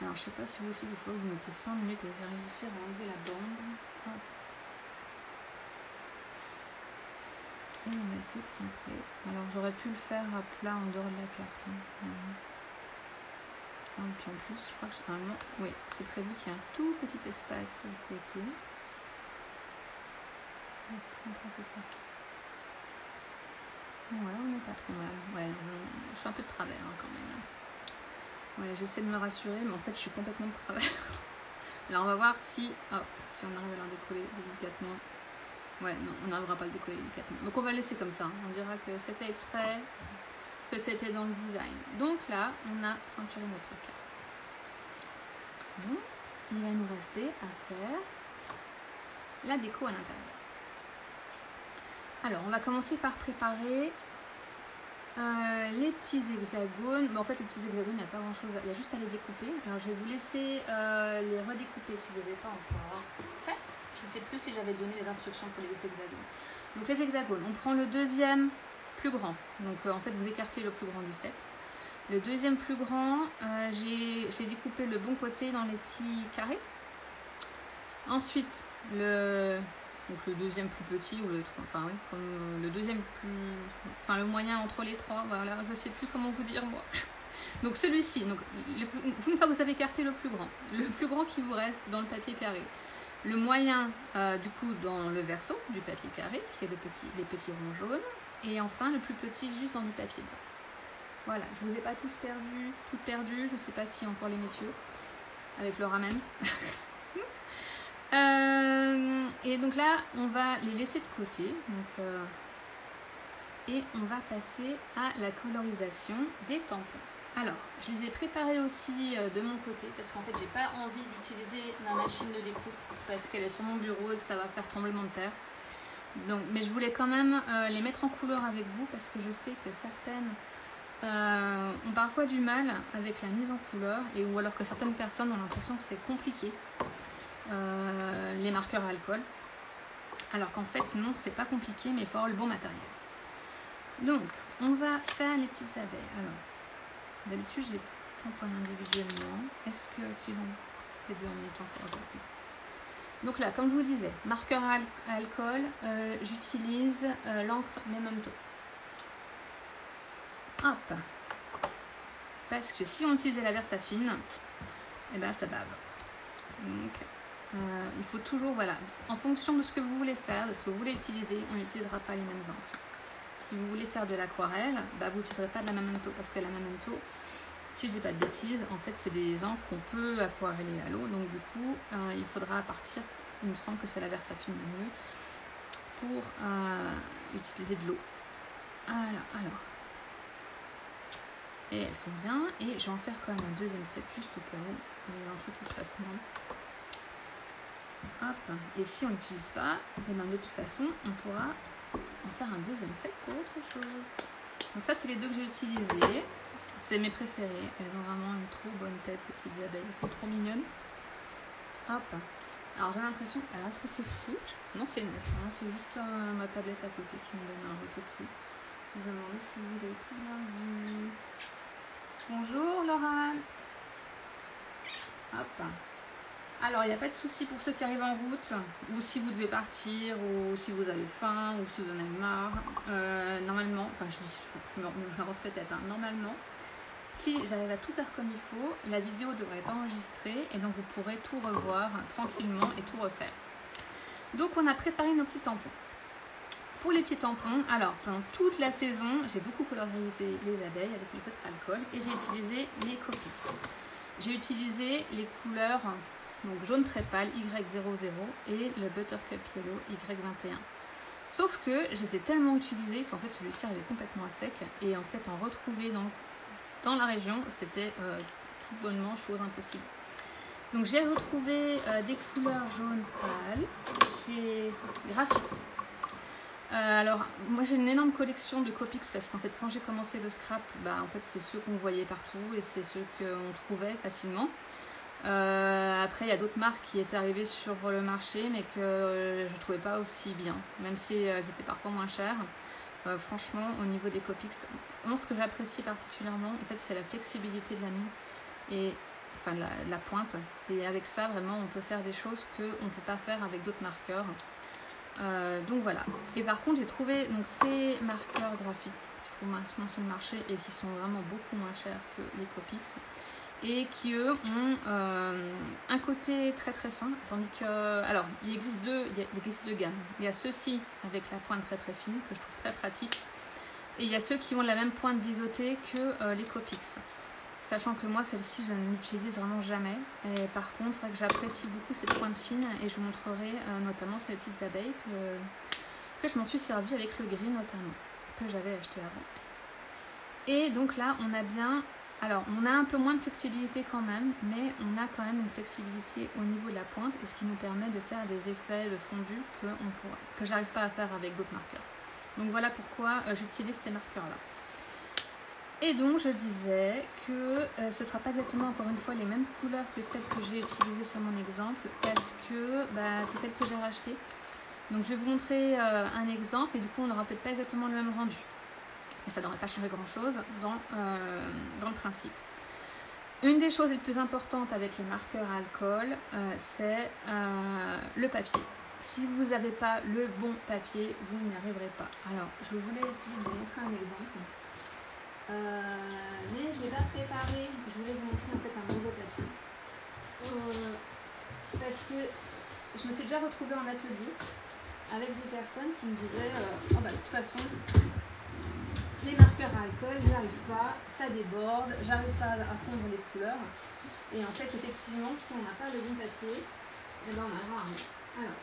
Alors je sais pas si vous aussi des fois vous mettez 5 minutes à réussir à enlever la bande. Hop. Et on va essayer de centrer. Alors j'aurais pu le faire à plat en dehors de la carte. Hein. Et puis en plus, je crois que normalement, oui, c'est prévu qu'il y ait un tout petit espace sur le côté. On va essayer de centrer un peu plus. Ouais, on n'est pas trop mal. Ouais, je suis un peu de travers hein, quand même. Ouais, j'essaie de me rassurer, mais en fait, je suis complètement de travers. Alors on va voir si, hop, si on arrive à la décoller délicatement. Ouais, non, on n'arrivera pas à le décoller délicatement. Donc on va le laisser comme ça. On dira que c'est fait exprès, que c'était dans le design. Donc là, on a ceinturé notre carte. Bon, il va nous rester à faire la déco à l'intérieur. Alors, on va commencer par préparer les petits hexagones. Mais en fait, les petits hexagones, il n'y a pas grand chose, il y a juste à les découper. Alors, je vais vous laisser les redécouper si vous n'avez pas encore fait. Je ne sais plus si j'avais donné les instructions pour les hexagones. Donc, les hexagones, on prend le deuxième plus grand. Donc, en fait, vous écartez le plus grand du set. Le deuxième plus grand, j'ai découpé le bon côté dans les petits carrés. Ensuite, le deuxième plus petit, ou le deuxième plus, le moyen entre les trois, voilà, je ne sais plus comment vous dire moi. Donc celui-ci, une fois que vous avez écarté le plus grand qui vous reste dans le papier carré, le moyen du coup dans le verso du papier carré, qui est les petits ronds jaunes, et enfin le plus petit juste dans du papier blanc. Voilà, je ne vous ai pas toutes perdues, je ne sais pas si encore les messieurs, avec le ramen. Et donc là, on va les laisser de côté. Et on va passer à la colorisation des tampons. Alors, je les ai préparés aussi de mon côté, parce qu'en fait, j'ai pas envie d'utiliser ma machine de découpe, parce qu'elle est sur mon bureau et que ça va faire tremblement de terre. Donc, mais je voulais quand même les mettre en couleur avec vous, parce que je sais que certaines ont parfois du mal avec la mise en couleur, ou alors que certaines personnes ont l'impression que c'est compliqué, les marqueurs à alcool, alors qu'en fait non, c'est pas compliqué, mais il faut avoir le bon matériel. Donc on va faire les petites abeilles. Alors d'habitude je les tamponne individuellement. Est-ce que si j'en fais deux en même temps ça va passer? Donc là, comme je vous disais, marqueur à alcool, j'utilise l'encre Memento. Hop, parce que si on utilisait la Versafine, et ben ça bave. Donc il faut toujours, voilà, en fonction de ce que vous voulez faire, de ce que vous voulez utiliser, on n'utilisera pas les mêmes encres. Si vous voulez faire de l'aquarelle, bah, vous n'utiliserez pas de la Memento, parce que la Memento, si je dis pas de bêtises, en fait c'est des encres qu'on peut aquareller à l'eau, donc du coup il faudra partir, il me semble que c'est la Versafine le mieux, pour utiliser de l'eau. Alors. Et elles sont bien, et je vais en faire quand même un deuxième set juste au cas où il y a un truc qui se passe mal. Hop, et si on n'utilise pas, et bien de toute façon on pourra en faire un deuxième set pour autre chose. Donc ça c'est les deux que j'ai utilisés, c'est mes préférés, elles ont vraiment une trop bonne tête ces petites abeilles, elles sont trop mignonnes. Hop, alors j'ai l'impression, alors est-ce que c'est fou? Non c'est net, hein, c'est juste ma tablette à côté qui me donne un retour fou. Je vais me demander si vous avez tout bien vu. Bonjour Laura. Hop. Alors il n'y a pas de souci pour ceux qui arrivent en route, ou si vous devez partir, ou si vous avez faim, ou si vous en avez marre. Normalement, enfin je m'avance peut-être, hein, normalement, si j'arrive à tout faire comme il faut, la vidéo devrait être enregistrée et donc vous pourrez tout revoir tranquillement et tout refaire. Donc on a préparé nos petits tampons. Pour les petits tampons, alors pendant toute la saison, j'ai beaucoup colorisé les abeilles avec du feutre alcool et j'ai utilisé les Copics. J'ai utilisé les couleurs donc jaune très pâle Y00 et le Buttercup Yellow Y21. Sauf que je les ai tellement utilisés qu'en fait celui-ci arrivait complètement à sec et en fait en retrouver dans la région, c'était tout bonnement chose impossible. Donc j'ai retrouvé des couleurs jaune pâle chez Graphite. Alors moi j'ai une énorme collection de Copics parce qu'en fait quand j'ai commencé le scrap, bah, en fait c'est ceux qu'on voyait partout et c'est ceux qu'on trouvait facilement. Après il y a d'autres marques qui étaient arrivées sur le marché mais que je ne trouvais pas aussi bien, même si elles étaient parfois moins chères. Franchement au niveau des Copics, ce que j'apprécie particulièrement en fait c'est la flexibilité de la mie et enfin la pointe, et avec ça vraiment on peut faire des choses qu'on ne peut pas faire avec d'autres marqueurs. Donc voilà, et par contre j'ai trouvé donc, ces marqueurs graphite qui se trouvent maintenant sur le marché et qui sont vraiment beaucoup moins chers que les Copics et qui eux ont un côté très très fin, tandis que, alors il existe deux gammes. Il y a ceux-ci avec la pointe très très fine que je trouve très pratique et il y a ceux qui ont la même pointe biseautée que les Copics. Sachant que moi, celle-ci, je ne l'utilise vraiment jamais. Et par contre, j'apprécie beaucoup cette pointe fine et je vous montrerai notamment sur les petites abeilles que je m'en suis servi avec le gris notamment, que j'avais acheté avant. Et donc là, on a bien Alors, on a un peu moins de flexibilité quand même, mais on a quand même une flexibilité au niveau de la pointe, et ce qui nous permet de faire des effets de fondu que j'arrive pas à faire avec d'autres marqueurs. Donc voilà pourquoi j'utilise ces marqueurs-là. Et donc je disais que ce ne sera pas exactement encore une fois les mêmes couleurs que celles que j'ai utilisées sur mon exemple, parce que c'est celles que j'ai rachetées. Donc je vais vous montrer un exemple, et du coup on n'aura peut-être pas exactement le même rendu. Et ça ne devrait pas changer grand-chose dans le principe. Une des choses les plus importantes avec les marqueurs à alcool, c'est le papier. Si vous n'avez pas le bon papier, vous n'y arriverez pas. Alors, je voulais essayer de vous montrer un exemple. Mais je n'ai pas préparé, je voulais vous montrer en fait un nouveau papier. Parce que je me suis déjà retrouvée en atelier avec des personnes qui me disaient de toute façon, les marqueurs à alcool, j'y arrive pas, ça déborde, j'arrive pas à fondre les couleurs. Et en fait, effectivement, si on n'a pas le bon papier, on a rien. Alors,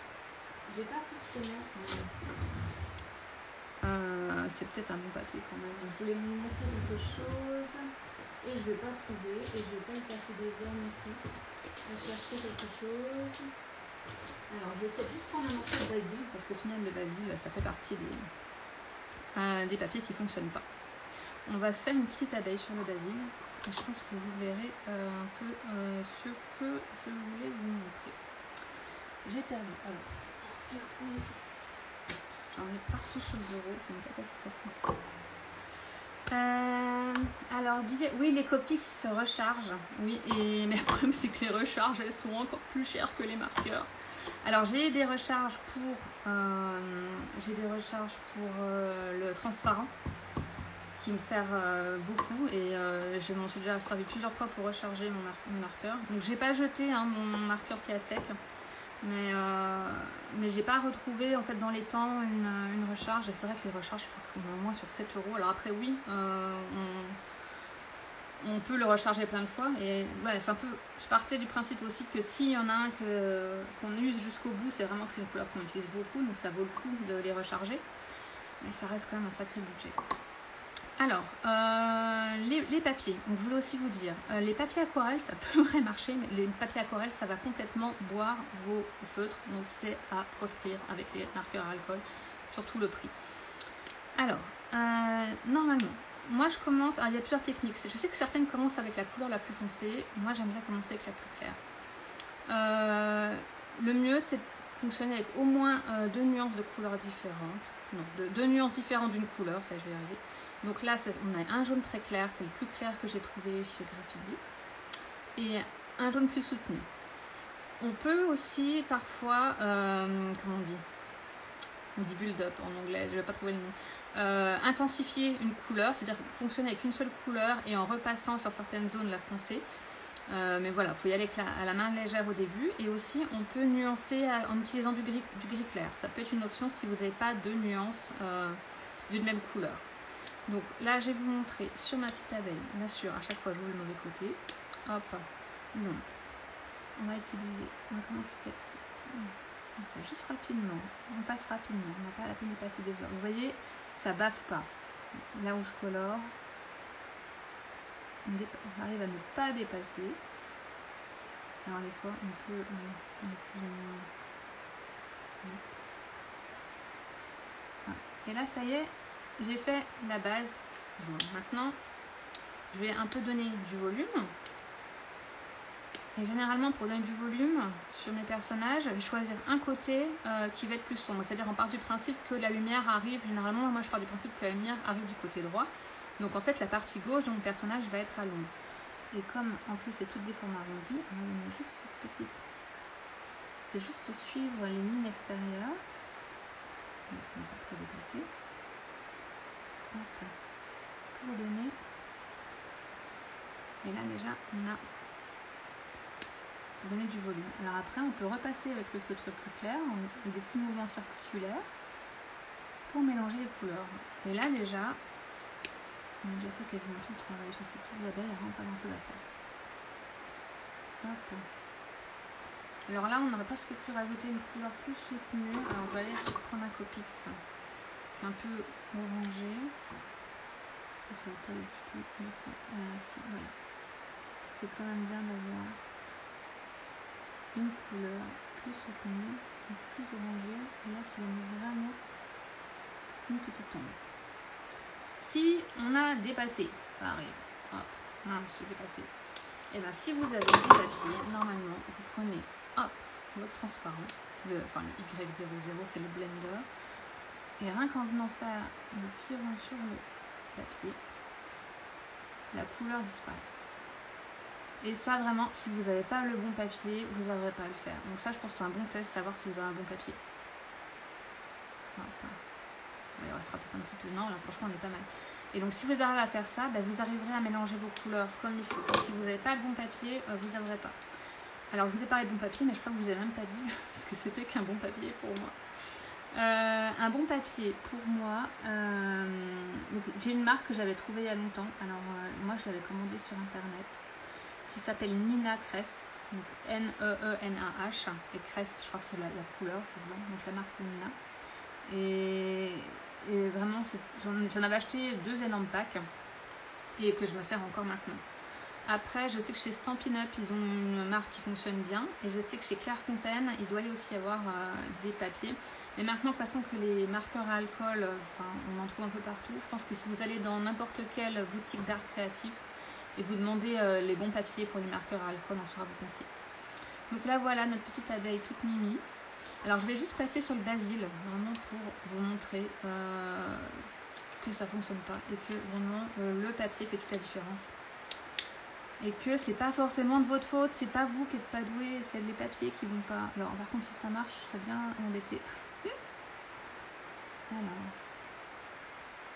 j'ai pas forcément. C'est peut-être un bon papier quand même. Je voulais vous montrer quelque chose et je ne vais pas trouver et je ne vais pas y passer des heures non plus à chercher quelque chose. Alors, je vais peut-être juste prendre un morceau de basil parce qu'au final, le basil, ça fait partie des papiers qui ne fonctionnent pas. On va se faire une petite abeille sur le basil et je pense que vous verrez un peu ce que je voulais vous montrer. J'ai perdu. Alors, je vais prendre. J'en ai partout sur le bureau, c'est une catastrophe. Alors, oui, les Copics se rechargent. Oui, mais le problème, c'est que les recharges, elles sont encore plus chères que les marqueurs. Alors, j'ai des recharges pour le transparent qui me sert beaucoup et je m'en suis déjà servi plusieurs fois pour recharger mon marqueur. Donc, j'ai pas jeté mon marqueur qui est à sec. Mais j'ai pas retrouvé en fait dans les temps une recharge, et c'est vrai que les recharges sont au moins sur 7 €. Alors après oui, on peut le recharger plein de fois, et ouais, c'est un peu, je partais du principe aussi que s'il y en a un qu'on use jusqu'au bout, c'est vraiment que c'est une couleur qu'on utilise beaucoup, donc ça vaut le coup de les recharger, mais ça reste quand même un sacré budget. Alors, les papiers, donc je voulais aussi vous dire, les papiers aquarelles, ça pourrait marcher, mais les papiers aquarelles, ça va complètement boire vos feutres, donc c'est à proscrire avec les marqueurs à alcool, surtout le prix. Alors, normalement, moi je commence, alors il y a plusieurs techniques, je sais que certaines commencent avec la couleur la plus foncée, moi j'aime bien commencer avec la plus claire. Le mieux c'est de fonctionner avec au moins 2 nuances de couleurs différentes, non, 2 nuances différentes d'une couleur, ça je vais y arriver. Donc là, on a un jaune très clair, c'est le plus clair que j'ai trouvé chez Graphitly, et un jaune plus soutenu. On peut aussi parfois, comment on dit build-up en anglais, je ne vais pas trouver le nom, intensifier une couleur, c'est-à-dire fonctionner avec une seule couleur et en repassant sur certaines zones la foncée. Mais voilà, il faut y aller à la main légère au début, et aussi on peut nuancer en utilisant du gris clair. Ça peut être une option si vous n'avez pas de nuances d'une même couleur. Donc là, je vais vous montrer sur ma petite abeille. Bien sûr, à chaque fois, je joue le mauvais côté. Hop, donc on va commencer celle-ci. On fait juste rapidement, on passe rapidement, on n'a pas la peine de passer des heures. Vous voyez, ça baffe pas. Là où je colore, on arrive à ne pas dépasser. Alors des fois, on peut plus ou moins. Ah. Et là, ça y est, j'ai fait la base jaune. Maintenant, je vais un peu donner du volume. Et généralement, pour donner du volume sur mes personnages, je vais choisir un côté qui va être plus sombre. C'est-à-dire, on part du principe que la lumière arrive, généralement, moi je pars du principe que la lumière arrive du côté droit. Donc en fait, la partie gauche de mon personnage va être à l'ombre. Et comme en plus c'est toutes des formes arrondies, on va donner juste cette petite. Je vais juste suivre les lignes extérieures. Donc ça ne va pas trop dépasser. Hop. Pour donner. Et là déjà, on a donné du volume. Alors après, on peut repasser avec le feutre plus clair, avec des petits mouvements circulaires, pour mélanger les couleurs. Et là déjà, on a déjà fait quasiment tout le travail sur ces petites abeilles, il n'y a vraiment pas grand chose à faire. Hop. Alors là, on aurait presque pu rajouter une couleur plus soutenue. Alors, on va aller prendre un Copics qui est un peu orangé. Je trouve ça va pas du tout. Si, voilà. C'est quand même bien d'avoir une couleur plus soutenue, plus orangée, et là qui va mettre vraiment une petite ombre. Si on a dépassé, ça arrive, hop, mince, j'ai dépassé. Et bien si vous avez du papier, normalement vous prenez hop, votre transparent, enfin le Y00 c'est le blender, et rien qu'en venant faire des tirants sur le papier, la couleur disparaît. Et ça vraiment, si vous n'avez pas le bon papier, vous n'arriverez pas à le faire. Donc ça je pense que c'est un bon test, savoir si vous avez un bon papier. Hop. Il restera peut-être un petit peu, non là franchement on est pas mal. Et donc si vous arrivez à faire ça, vous arriverez à mélanger vos couleurs comme il faut. Et si vous n'avez pas le bon papier, vous n'y arriverez pas. Alors je vous ai parlé de bon papier, mais je crois que je vous ai même pas dit ce que c'était qu'un bon papier pour moi. Un bon papier pour moi, j'ai une marque que j'avais trouvée il y a longtemps. Alors moi je l'avais commandée sur internet, qui s'appelle Nina Crest, donc N-E-E-N-A-H, et Crest je crois que c'est la couleur, c'est blanc, donc la marque c'est Nina. Et vraiment j'en avais acheté 2 énormes packs et que je me sers encore maintenant. Après je sais que chez Stampin' Up ils ont une marque qui fonctionne bien, et je sais que chez Clairefontaine il doit y aussi avoir des papiers. Mais maintenant de toute façon que les marqueurs à alcool, on en trouve un peu partout, je pense que si vous allez dans n'importe quelle boutique d'art créatif et vous demandez les bons papiers pour les marqueurs à alcool, on saura vous conseiller. Donc là voilà notre petite abeille toute mimi. Alors je vais juste passer sur le basil, vraiment pour vous montrer que ça fonctionne pas, et que vraiment le papier fait toute la différence. Et que c'est pas forcément de votre faute, c'est pas vous qui n'êtes pas doué, c'est les papiers qui vont pas. Alors par contre si ça marche, je serais bien embêtée. Alors,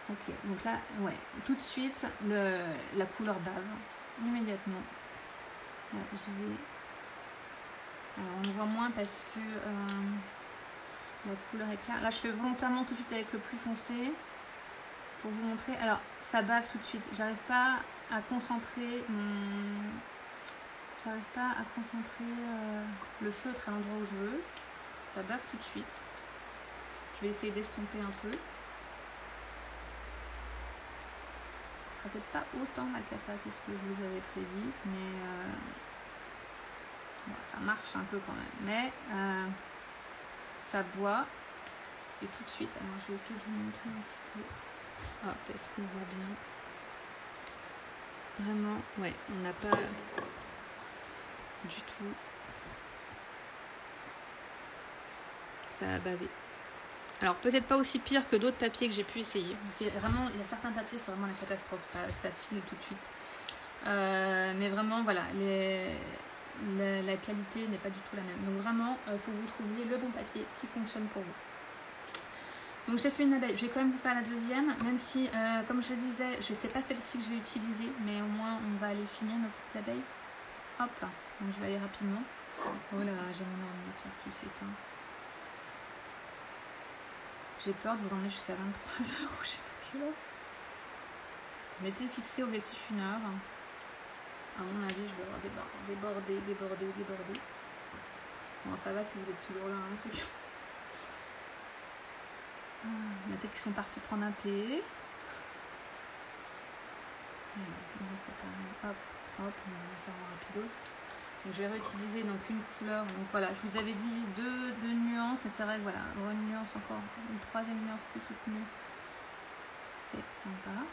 ok, donc là, ouais, tout de suite, la couleur bave, immédiatement. Là, je vais... Alors on le voit moins parce que la couleur est claire. Là je fais volontairement tout de suite avec le plus foncé pour vous montrer. Alors ça bave tout de suite. J'arrive pas à concentrer le feutre à l'endroit où je veux. Ça bave tout de suite. Je vais essayer d'estomper un peu. Ce sera peut-être pas autant la cata que ce que je vous avais prédit, mais bon, ça marche un peu quand même. Mais ça boit, et tout de suite. Alors je vais essayer de vous montrer un petit peu. Hop, est-ce qu'on voit bien? Vraiment, ouais, on n'a pas du tout. Ça a bavé. Alors peut-être pas aussi pire que d'autres papiers que j'ai pu essayer. Parce qu'il y a vraiment, il y a certains papiers, c'est vraiment la catastrophe, ça file tout de suite. Mais vraiment, voilà, la qualité n'est pas du tout la même. Donc vraiment, il faut que vous trouviez le bon papier qui fonctionne pour vous. Donc j'ai fait une abeille, je vais quand même vous faire la deuxième, même si, comme je le disais, je ne sais pas celle-ci que je vais utiliser, mais au moins on va aller finir nos petites abeilles. Hop, donc je vais aller rapidement. Oh là, j'ai mon ordinateur qui s'éteint. J'ai peur de vous emmener jusqu'à 23 h ou je sais pas quelle heure. Je m'étais fixé objectif 1 heure. À mon avis, je vais avoir débordé. Bon, ça va si vous êtes toujours là, hein, c'est bien. Il y en a peut-être qui sont partis prendre un thé. On va préparer. Hop, on va faire un rapidos. Donc, je vais réutiliser donc une couleur. Donc voilà, je vous avais dit deux nuances, mais c'est vrai que voilà, avoir une nuance encore, une troisième nuance plus soutenue, c'est sympa.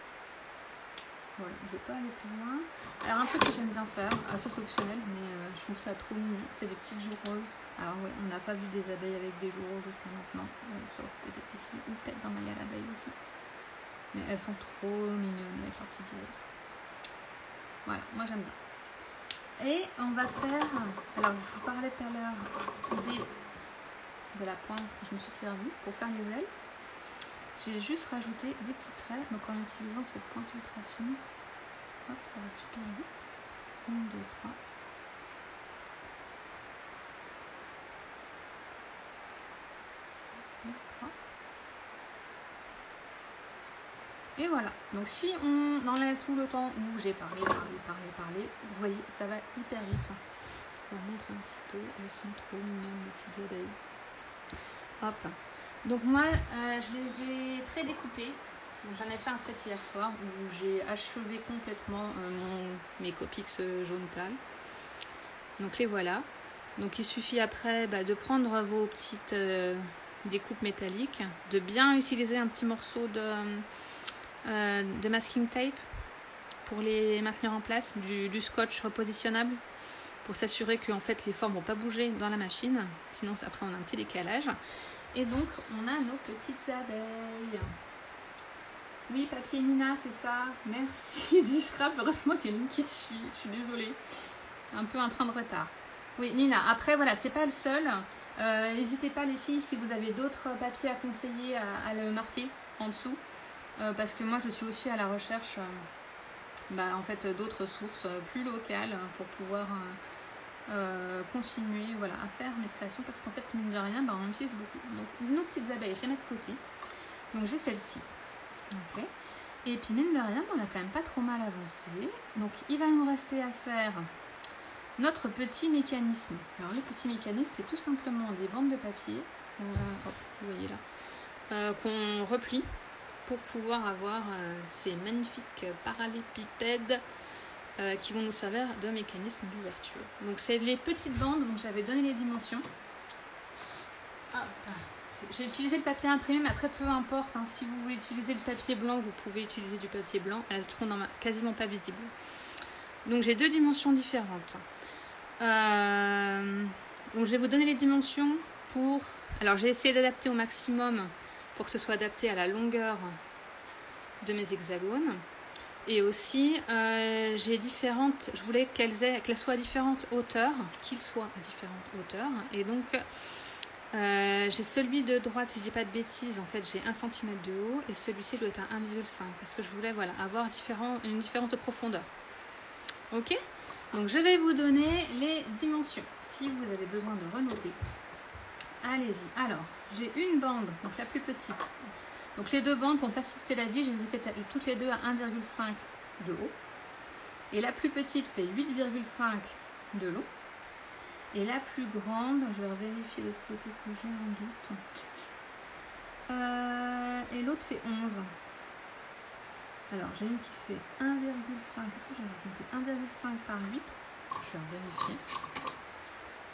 Voilà, je ne vais pas aller plus loin. Alors un truc que j'aime bien faire, ça c'est optionnel, mais je trouve ça trop mignon, c'est des petites joues roses. Alors oui, on n'a pas vu des abeilles avec des joues roses jusqu'à maintenant, sauf peut-être ici, ou peut-être dans Maya l'abeille aussi. Mais elles sont trop mignonnes avec leurs petites joues roses. Voilà, moi j'aime bien. Et on va faire, alors je vous parlais tout à l'heure de la pointe que je me suis servie pour faire les ailes. J'ai juste rajouté des petits traits, donc en utilisant cette pointe ultra fine. Hop, ça va super vite. 1, 2, 3. Et voilà, donc si on enlève tout le temps où j'ai parlé, vous voyez, ça va hyper vite. Je vous montre un petit peu, elles sont trop mignonnes les petites abeilles. Hop, donc moi je les ai pré-découpées J'en ai fait un set hier soir où j'ai achevé complètement mes Copics jaune pâle. Donc les voilà. Donc il suffit après de prendre vos petites découpes métalliques, de bien utiliser un petit morceau de masking tape pour les maintenir en place, du scotch repositionnable pour s'assurer que en fait, les formes ne vont pas bouger dans la machine. Sinon après on a un petit décalage. Et donc on a nos petites abeilles. Oui, papier Nina, c'est ça. Merci. Discrap, heureusement qu'il y a une qui suit. Je suis désolée. Un peu un train de retard. Oui, Nina. Après, voilà, c'est pas le seul. N'hésitez pas, les filles, si vous avez d'autres papiers à conseiller, à le marquer en dessous. Parce que moi, je suis aussi à la recherche en fait, d'autres sources plus locales pour pouvoir continuer à faire mes créations. Parce qu'en fait, mine de rien, on utilise beaucoup. Donc, nos petites abeilles, je les mets de côté. Donc, j'ai celle-ci. Okay. Et puis mine de rien, on a quand même pas trop mal avancé. Donc il va nous rester à faire notre petit mécanisme. Alors le petit mécanisme, c'est tout simplement des bandes de papier, vous voyez là, qu'on replie pour pouvoir avoir ces magnifiques parallépipèdes qui vont nous servir de mécanisme d'ouverture. Donc c'est les petites bandes, donc j'avais donné les dimensions. J'ai utilisé le papier imprimé, mais après peu importe, hein, si vous voulez utiliser le papier blanc, vous pouvez utiliser du papier blanc, elles seront quasiment pas visibles. Donc j'ai deux dimensions différentes. Donc je vais vous donner les dimensions pour... Alors j'ai essayé d'adapter au maximum pour que ce soit adapté à la longueur de mes hexagones. Et aussi, j'ai différentes... Je voulais qu'elles soient à différentes hauteurs, qu'ils soient à différentes hauteurs. Et donc... j'ai celui de droite, si je dis pas de bêtises, en fait j'ai 1 cm de haut et celui-ci doit être à 1,5 parce que je voulais avoir une différence de profondeur. Ok, donc je vais vous donner les dimensions si vous avez besoin de renoter. Allez-y. Alors j'ai une bande, donc la plus petite. Donc les deux bandes, pour faciliter la vie, je les ai faites toutes les deux à 1,5 de haut. Et la plus petite fait 8,5 de long. Et la plus grande, je vais vérifier de l'autre côté ce que j'ai un doute. Et l'autre fait 11. Alors j'ai une qui fait 1,5. Est-ce que j'avais raconté 1,5 par 8? Je vais vérifier.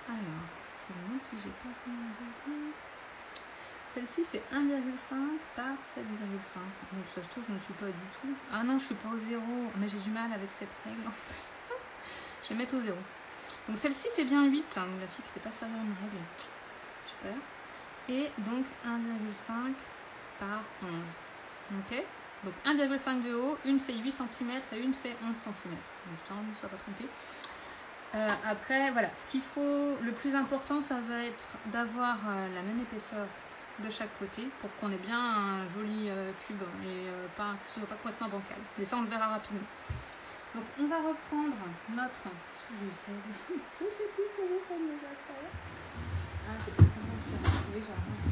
Alors, je me demande si j'ai pas fait une bêtise. Celle-ci fait 1,5 par 7,5. Donc ça se trouve, je ne suis pas du tout. Ah non, je suis pas au 0. Mais j'ai du mal avec cette règle. Je vais mettre au 0. Donc celle-ci fait bien 8, hein, la fille qui ne sait pas servir une règle. Super. Et donc 1,5 par 11. Ok. Donc 1,5 de haut, une fait 8 cm et une fait 11 cm. J'espère que je ne me sois pas trompée. Après, voilà, ce qu'il faut, le plus important, ça va être d'avoir la même épaisseur de chaque côté pour qu'on ait bien un joli cube et pas, que ce soit pas complètement bancal. Mais ça, on le verra rapidement. Donc on va reprendre notre... Qu'est-ce que j'ai fait? Je sais plus ce que j'ai fait de mes affaires. Ah, c'est pas comment ça. Oui, j'ai rien de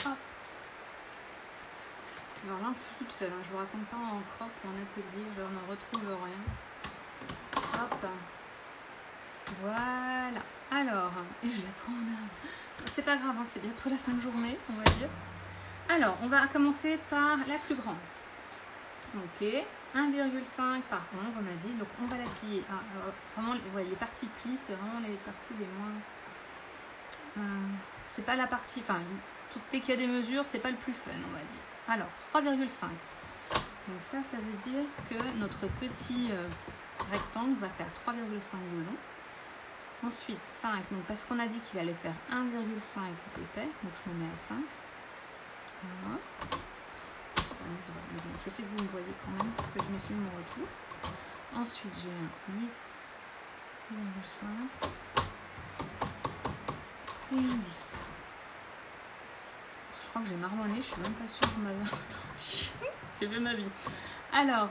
ça. Hop. Alors là, je suis toute seule. Hein. Je vous raconte pas en crop ou en atelier. Je n'en retrouve rien. Hop. Voilà. Alors, et je la prends en arbre. C'est pas grave, hein, c'est bientôt la fin de journée, on va dire. Alors, on va commencer par la plus grande. Ok. 1,5 par 11, on a dit, donc on va la plier. Ah, vraiment, ouais, les parties plis, c'est vraiment les parties les moins. C'est pas la partie, enfin, dès qu'il y a des mesures, c'est pas le plus fun, on va dire. Alors, 3,5. Donc ça veut dire que notre petit rectangle va faire 3,5 de long. Ensuite, 5, donc parce qu'on a dit qu'il allait faire 1,5 d'épais, donc je me mets à 5. Voilà. Je sais que vous me voyez quand même parce que je me suis mis mon retour. Ensuite j'ai un 8,5 et un 10. Je crois que j'ai marmonné, je suis même pas sûre que vous m'avez entendu. J'ai vu ma vie. Alors,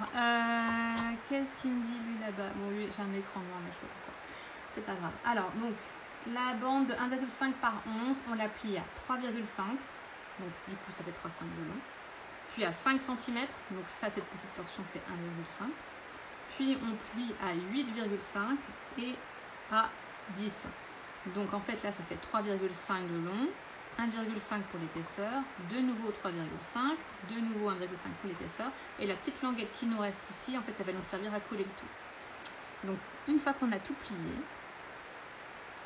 qu'est-ce qu'il me dit lui là-bas? Bon, lui j'ai un écran noir mais je sais pas pourquoi. C'est pas grave. Alors, donc la bande de 1,5 par 11, on la plie à 3,5. Donc du coup ça fait 3,5 de long. Puis à 5 cm, donc ça cette petite portion fait 1,5. Puis on plie à 8,5 et à 10. Donc en fait là ça fait 3,5 de long 1,5 pour l'épaisseur, de nouveau 3,5, de nouveau 1,5 pour l'épaisseur, et la petite languette qui nous reste ici, en fait, ça va nous servir à coller le tout. Donc, une fois qu'on a tout plié,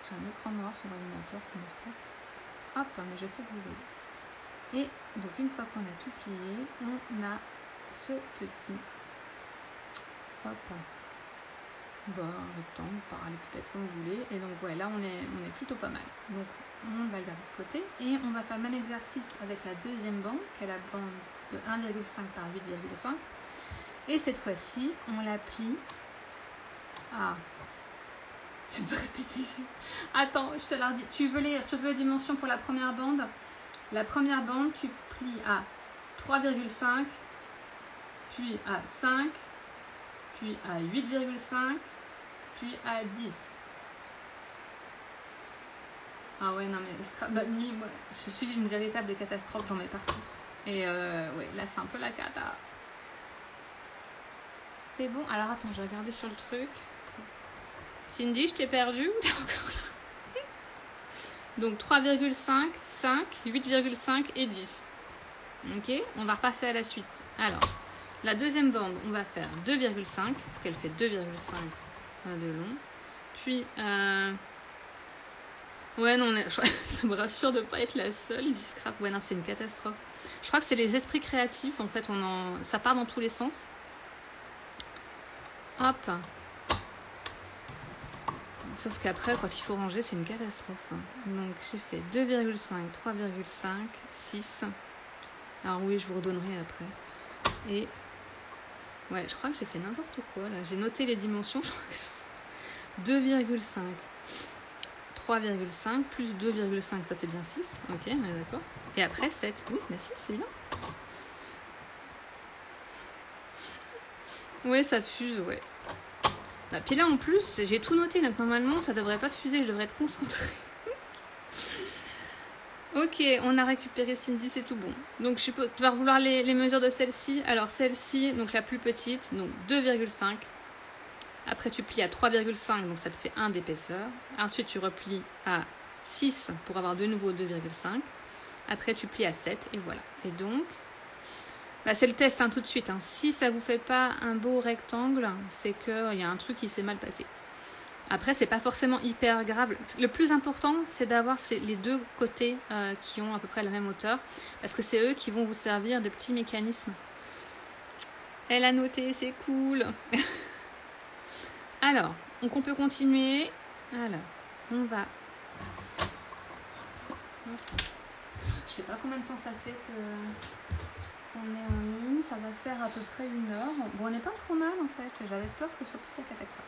j'ai un écran noir sur l'ordinateur qui me stresse. Hop, mais je sais que vous voyez. Et donc, une fois qu'on a tout plié, on a ce petit, hop, rectangle, parallélépipède comme vous voulez. Et donc, ouais, là, on est plutôt pas mal. Donc, on va le garder de côté. Et on va faire le même exercice avec la deuxième bande, qui est la bande de 1,5 par 8,5. Et cette fois-ci, on la plie à... Je peux répéter ici. Attends, je te la redis. Tu veux les dimensions pour la première bande? La première bande, tu plies à 3,5, puis à 5, puis à 8,5, puis à 10. Ah ouais, non mais Scrap nuit, moi, je suis une véritable catastrophe, j'en mets partout. Et ouais, là c'est un peu la cata. C'est bon? Alors attends, je vais regarder sur le truc. Cindy, je t'ai perdu ou t'es encore là? Donc 3,5, 5, 8,5 et 10. Ok, on va repasser à la suite. Alors, la deuxième bande, on va faire 2,5, parce qu'elle fait 2,5 de long. Puis, ouais, non, ça me rassure de ne pas être la seule, dit Scrap. Ouais, non, c'est une catastrophe. Je crois que c'est les esprits créatifs, en fait, ça part dans tous les sens. Hop. Sauf qu'après, quand il faut ranger, c'est une catastrophe. Donc, j'ai fait 2,5, 3,5, 6. Alors oui, je vous redonnerai après. Et ouais, je crois que j'ai fait n'importe quoi là. J'ai noté les dimensions. 2,5, 3,5 plus 2,5, ça fait bien 6. Ok, d'accord. Et après 7. Oui, mais 6, c'est bien. Ouais, ça fuse, ouais. Et puis là, en plus, j'ai tout noté. Donc normalement, ça devrait pas fuser. Je devrais être concentrée. Ok, on a récupéré Cindy, c'est tout bon. Donc tu vas vouloir les mesures de celle-ci. Alors celle-ci, donc la plus petite, donc 2,5. Après tu plies à 3,5, donc ça te fait 1 d'épaisseur. Ensuite tu replies à 6 pour avoir de nouveau 2,5. Après tu plies à 7 et voilà. Et donc, bah, c'est le test tout de suite. Si ça vous fait pas un beau rectangle, c'est qu'il y a un truc qui s'est mal passé. Après, c'est pas forcément hyper grave. Le plus important, c'est d'avoir les deux côtés qui ont à peu près la même hauteur, parce que c'est eux qui vont vous servir de petits mécanismes. Elle a noté, c'est cool. Alors, donc on peut continuer. Alors, on va... Je sais pas combien de temps ça fait qu'on est en ligne. Ça va faire à peu près 1 heure. Bon, on n'est pas trop mal en fait. J'avais peur que ce soit plus la cata que ça.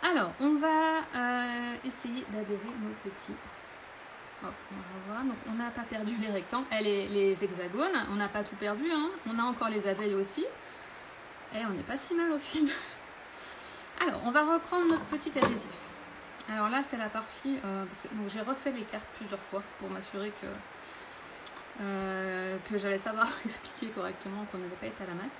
Alors, on va essayer d'adhérer nos petits. Hop, on va voir. Donc, on n'a pas perdu les rectangles, les hexagones. On n'a pas tout perdu. On a encore les abeilles aussi. Et on n'est pas si mal au final. Alors, on va reprendre notre petit adhésif. Alors là, c'est la partie... parce que j'ai refait les cartes plusieurs fois pour m'assurer que j'allais savoir expliquer correctement, qu'on n'allait pas être à la masse.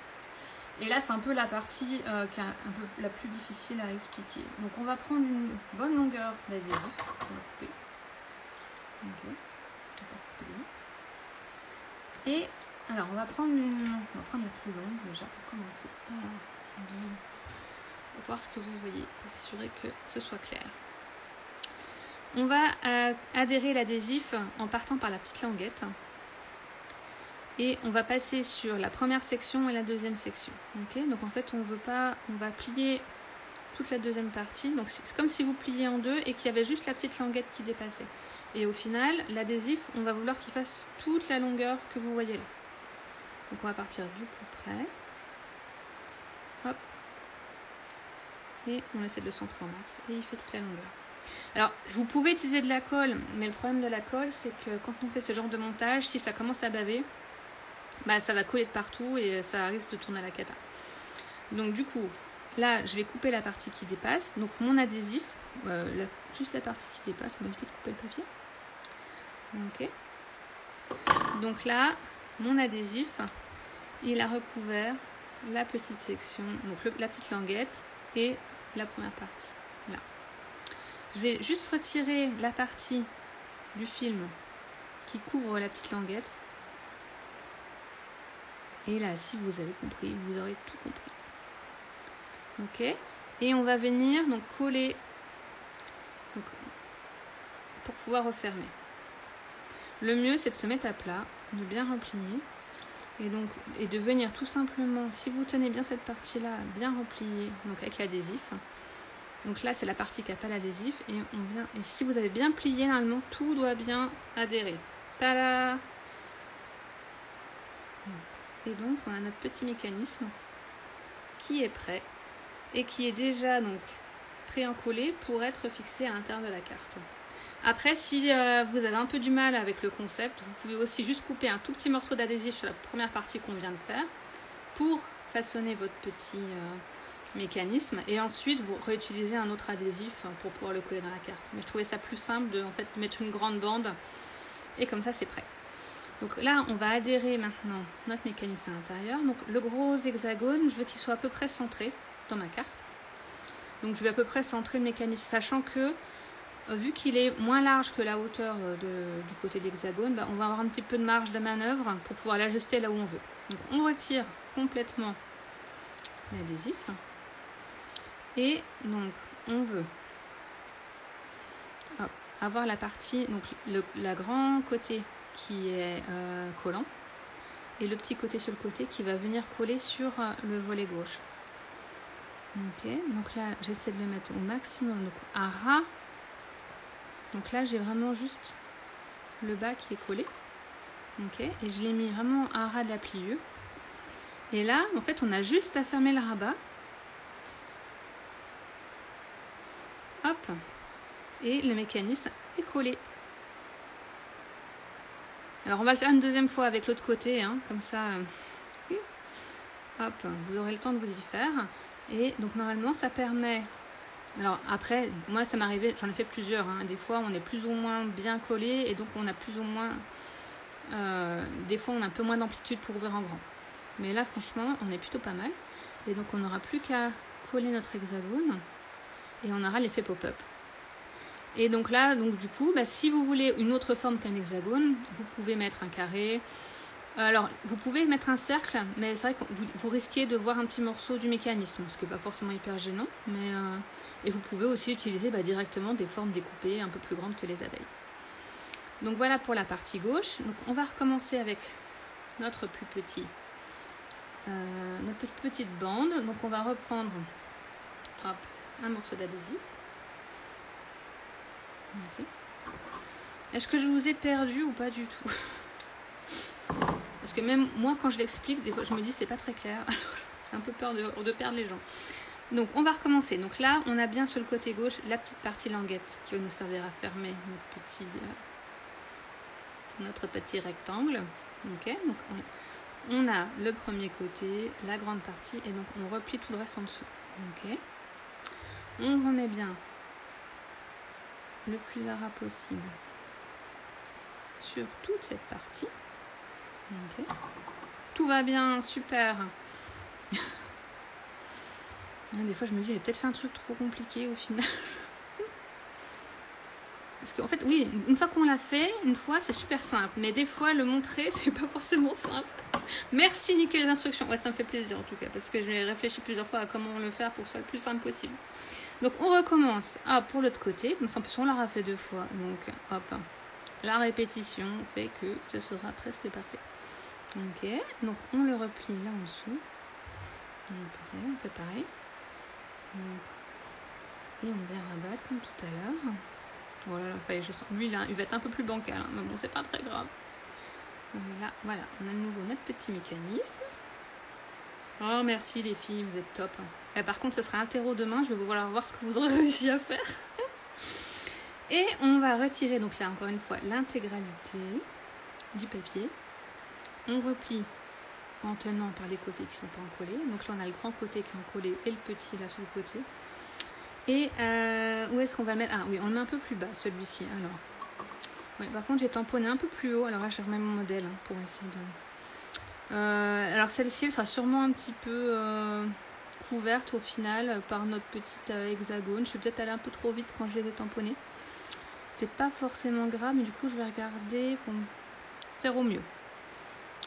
Et là, c'est un peu la partie qui est un peu la plus difficile à expliquer. Donc, on va prendre une bonne longueur d'adhésif. On va couper. Ok. On va se couper les mains. Et alors, on va prendre la plus longue déjà pour commencer. Alors, on va voir ce que vous voyez pour s'assurer que ce soit clair. On va adhérer l'adhésif en partant par la petite languette. Et on va passer sur la première section et la deuxième section. Okay, donc en fait, on va plier toute la deuxième partie. Donc c'est comme si vous pliez en deux et qu'il y avait juste la petite languette qui dépassait. Et au final, l'adhésif, on va vouloir qu'il fasse toute la longueur que vous voyez là. Donc on va partir du plus près. Hop. Et on essaie de le centrer au max. Et il fait toute la longueur. Alors, vous pouvez utiliser de la colle, mais le problème de la colle, c'est que quand on fait ce genre de montage, si ça commence à baver, bah, ça va coller de partout et ça risque de tourner à la cata. Donc du coup, là, je vais couper la partie qui dépasse. Donc mon adhésif, juste la partie qui dépasse, on va éviter de couper le papier. Ok. Donc là, mon adhésif, il a recouvert la petite section, donc la petite languette et la première partie. Là. Je vais juste retirer la partie du film qui couvre la petite languette. Et là, si vous avez compris, vous aurez tout compris. Ok. Et on va venir donc coller donc, pour pouvoir refermer. Le mieux, c'est de se mettre à plat, de bien replier. Et de venir tout simplement, si vous tenez bien cette partie-là, bien replier, donc avec l'adhésif. Donc là, c'est la partie qui n'a pas l'adhésif. Et si vous avez bien plié, normalement, tout doit bien adhérer. Tada! Et donc, on a notre petit mécanisme qui est prêt et qui est déjà donc pré-encollé pour être fixé à l'intérieur de la carte. Après, si vous avez un peu du mal avec le concept, vous pouvez aussi juste couper un tout petit morceau d'adhésif sur la première partie qu'on vient de faire pour façonner votre petit mécanisme et ensuite vous réutilisez un autre adhésif pour pouvoir le coller dans la carte. Mais je trouvais ça plus simple de en fait, mettre une grande bande et comme ça c'est prêt. Donc là, on va adhérer maintenant notre mécanisme à l'intérieur. Donc le gros hexagone, je veux qu'il soit à peu près centré dans ma carte. Donc je vais à peu près centrer le mécanisme, sachant que vu qu'il est moins large que la hauteur du côté de l'hexagone, on va avoir un petit peu de marge de manœuvre pour pouvoir l'ajuster là où on veut. Donc on retire complètement l'adhésif. Et donc on veut avoir la partie, donc la grand côté qui est collant et le petit côté sur le côté qui va venir coller sur le volet gauche. Ok, donc là j'essaie de le mettre au maximum, donc à ras. Donc là j'ai vraiment juste le bas qui est collé. Ok, et je l'ai mis vraiment à ras de la pliure. Et là en fait on a juste à fermer le rabat. Hop, et le mécanisme est collé. Alors on va le faire une deuxième fois avec l'autre côté, hein, comme ça, hop, vous aurez le temps de vous y faire. Et donc normalement ça permet, alors après, moi ça m'arrivait, j'en ai fait plusieurs, hein, des fois on est plus ou moins bien collé et donc on a plus ou moins, des fois on a un peu moins d'amplitude pour ouvrir en grand. Mais là franchement on est plutôt pas mal. Et donc on n'aura plus qu'à coller notre hexagone et on aura l'effet pop-up. Et donc là, donc du coup, si vous voulez une autre forme qu'un hexagone, vous pouvez mettre un carré. Alors, vous pouvez mettre un cercle, mais c'est vrai que vous risquez de voir un petit morceau du mécanisme, ce qui n'est pas forcément hyper gênant. Mais, et vous pouvez aussi utiliser directement des formes découpées un peu plus grandes que les abeilles. Donc voilà pour la partie gauche. Donc on va recommencer avec notre plus petit, notre petite bande. Donc on va reprendre un morceau d'adhésif. Okay. Est-ce que je vous ai perdu ou pas du tout? Parce que même moi quand je l'explique, des fois je me dis c'est pas très clair. J'ai un peu peur de perdre les gens. Donc on va recommencer. Donc là on a bien sur le côté gauche la petite partie languette qui va nous servir à fermer notre petit rectangle. Okay. Donc on a le premier côté, la grande partie et donc on replie tout le reste en dessous. Okay. On remet bien le plus à ras possible sur toute cette partie. Okay. Tout va bien, super. Des fois je me dis j'ai peut-être fait un truc trop compliqué au final. Parce qu'en fait oui, une fois qu'on l'a fait, une fois c'est super simple, mais des fois le montrer c'est pas forcément simple. Merci nickel les instructions, ouais, ça me fait plaisir en tout cas parce que je vais réfléchir plusieurs fois à comment le faire pour que ce soit le plus simple possible. Donc on recommence pour l'autre côté, comme ça en plus on l'aura fait 2 fois, donc hop, la répétition fait que ce sera presque parfait. Ok, donc on le replie là en dessous, ok, on fait pareil, et on vient rabattre comme tout à l'heure. Voilà, lui là, il va être un peu plus bancal, hein, mais bon c'est pas très grave. Là, voilà, on a de nouveau notre petit mécanisme. Oh merci les filles, vous êtes top. Et par contre ce sera interro demain, je vais vous voir ce que vous aurez réussi à faire. Et on va retirer donc là encore une fois l'intégralité du papier. On replie en tenant par les côtés qui ne sont pas encollés. Donc là on a le grand côté qui est encollé et le petit là sur le côté. Et où est-ce qu'on va le mettre? Ah oui, on le met un peu plus bas celui-ci. Alors, oui, par contre j'ai tamponné un peu plus haut. Alors là je remets mon modèle pour essayer de... alors celle-ci elle sera sûrement un petit peu couverte au final par notre petite hexagone. Je suis peut-être allée un peu trop vite quand je les ai tamponnés. C'est pas forcément grave, mais du coup je vais regarder pour faire au mieux.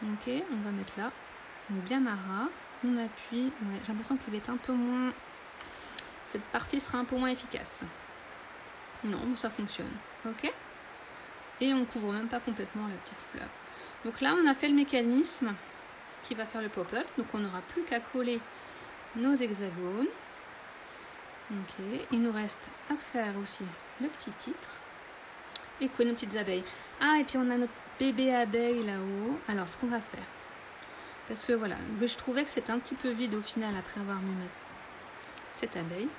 Ok, on va mettre là. Donc bien à ras. On appuie. Ouais, j'ai l'impression qu'il va être un peu moins... Cette partie sera un peu moins efficace. Non, ça fonctionne. Ok. Et on couvre même pas complètement la petite fleur. Donc là, on a fait le mécanisme qui va faire le pop-up. Donc on n'aura plus qu'à coller nos hexagones. Ok. Il nous reste à faire aussi le petit titre. Et coller nos petites abeilles. Ah, et puis on a notre bébé abeille là-haut. Alors, ce qu'on va faire. Parce que voilà, je trouvais que c'était un petit peu vide au final après avoir mis cette abeille.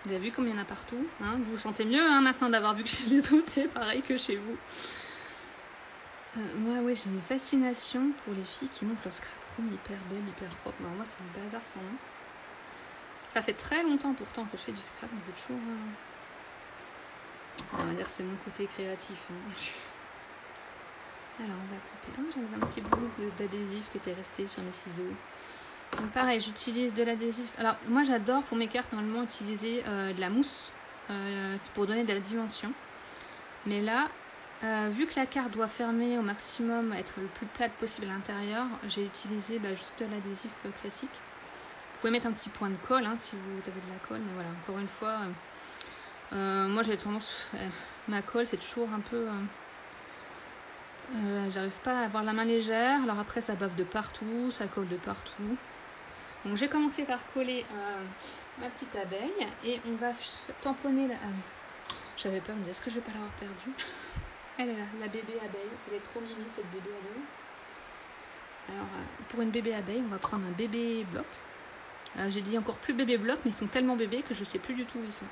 Vous avez vu comme il y en a partout, hein, vous vous sentez mieux hein, maintenant d'avoir vu que chez les autres c'est pareil que chez vous. Moi oui, j'ai une fascination pour les filles qui montrent leur scrap room hyper belle, hyper propre. Alors, moi c'est le bazar sans nom. Ça fait très longtemps pourtant que je fais du scrap, mais c'est toujours... On va dire c'est mon côté créatif. Hein. Alors on va couper. Oh, j'avais un petit bout d'adhésif qui était resté sur mes ciseaux. Donc pareil, j'utilise de l'adhésif. Alors moi j'adore pour mes cartes normalement utiliser de la mousse pour donner de la dimension. Mais là, vu que la carte doit fermer au maximum, être le plus plate possible à l'intérieur, j'ai utilisé juste de l'adhésif classique. Vous pouvez mettre un petit point de colle hein, si vous avez de la colle. Mais voilà, encore une fois, moi j'ai tendance... ma colle c'est toujours un peu... j'arrive pas à avoir la main légère. Alors après ça bave de partout, ça colle de partout. Donc j'ai commencé par coller ma petite abeille et on va tamponner la... J'avais peur, je me disais, est-ce que je vais pas l'avoir perdue? Elle est là, la bébé abeille. Elle est trop mimi cette bébé abeille. Alors pour une bébé abeille, on va prendre un bébé bloc. J'ai dit encore plus bébé bloc, mais ils sont tellement bébés que je sais plus du tout où ils sont.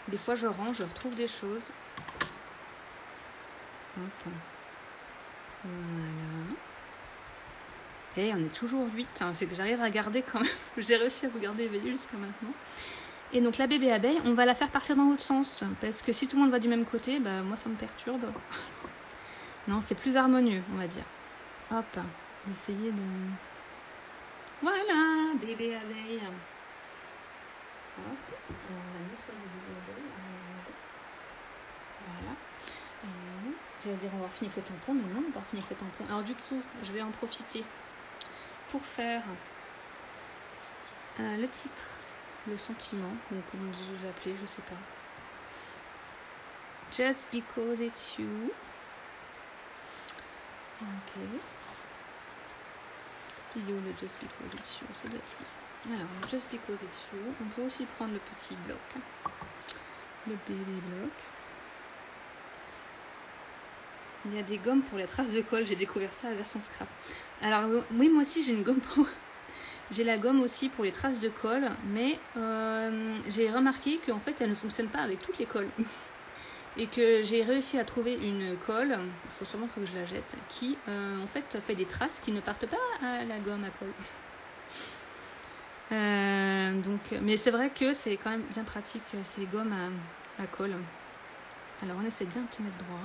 Des fois je range, je retrouve des choses. Hop. Voilà. Et on est toujours 8, hein, c'est que j'arrive à garder quand même, j'ai réussi à vous garder éveillé jusqu'à maintenant. Et donc la bébé abeille, on va la faire partir dans l'autre sens, parce que si tout le monde va du même côté, moi ça me perturbe. Non, c'est plus harmonieux, on va dire. Hop, essayez de... Voilà, bébé abeille. Hop, on va nettoyer le bébé abeille. Voilà. Et j'allais dire on va finir avec les tampons, mais non, on va finir avec les tampons. Alors du coup, je vais en profiter pour faire le titre, le sentiment, ou comment vous appelez, je sais pas. Just because it's you. Ok. Il est où le just because it's you? Ça doit être lui. Alors, just because it's you. On peut aussi prendre le petit bloc, le baby bloc. Il y a des gommes pour les traces de colle. J'ai découvert ça à la version scrap. Alors oui, moi aussi j'ai une gomme pour... J'ai la gomme aussi pour les traces de colle, mais j'ai remarqué qu'en fait elle ne fonctionne pas avec toutes les colles. Et que j'ai réussi à trouver une colle, il faut sûrement que je la jette, qui en fait fait des traces qui ne partent pas à la gomme à colle. Mais c'est vrai que c'est quand même bien pratique ces gommes à colle. Alors on essaie bien de se mettre droit.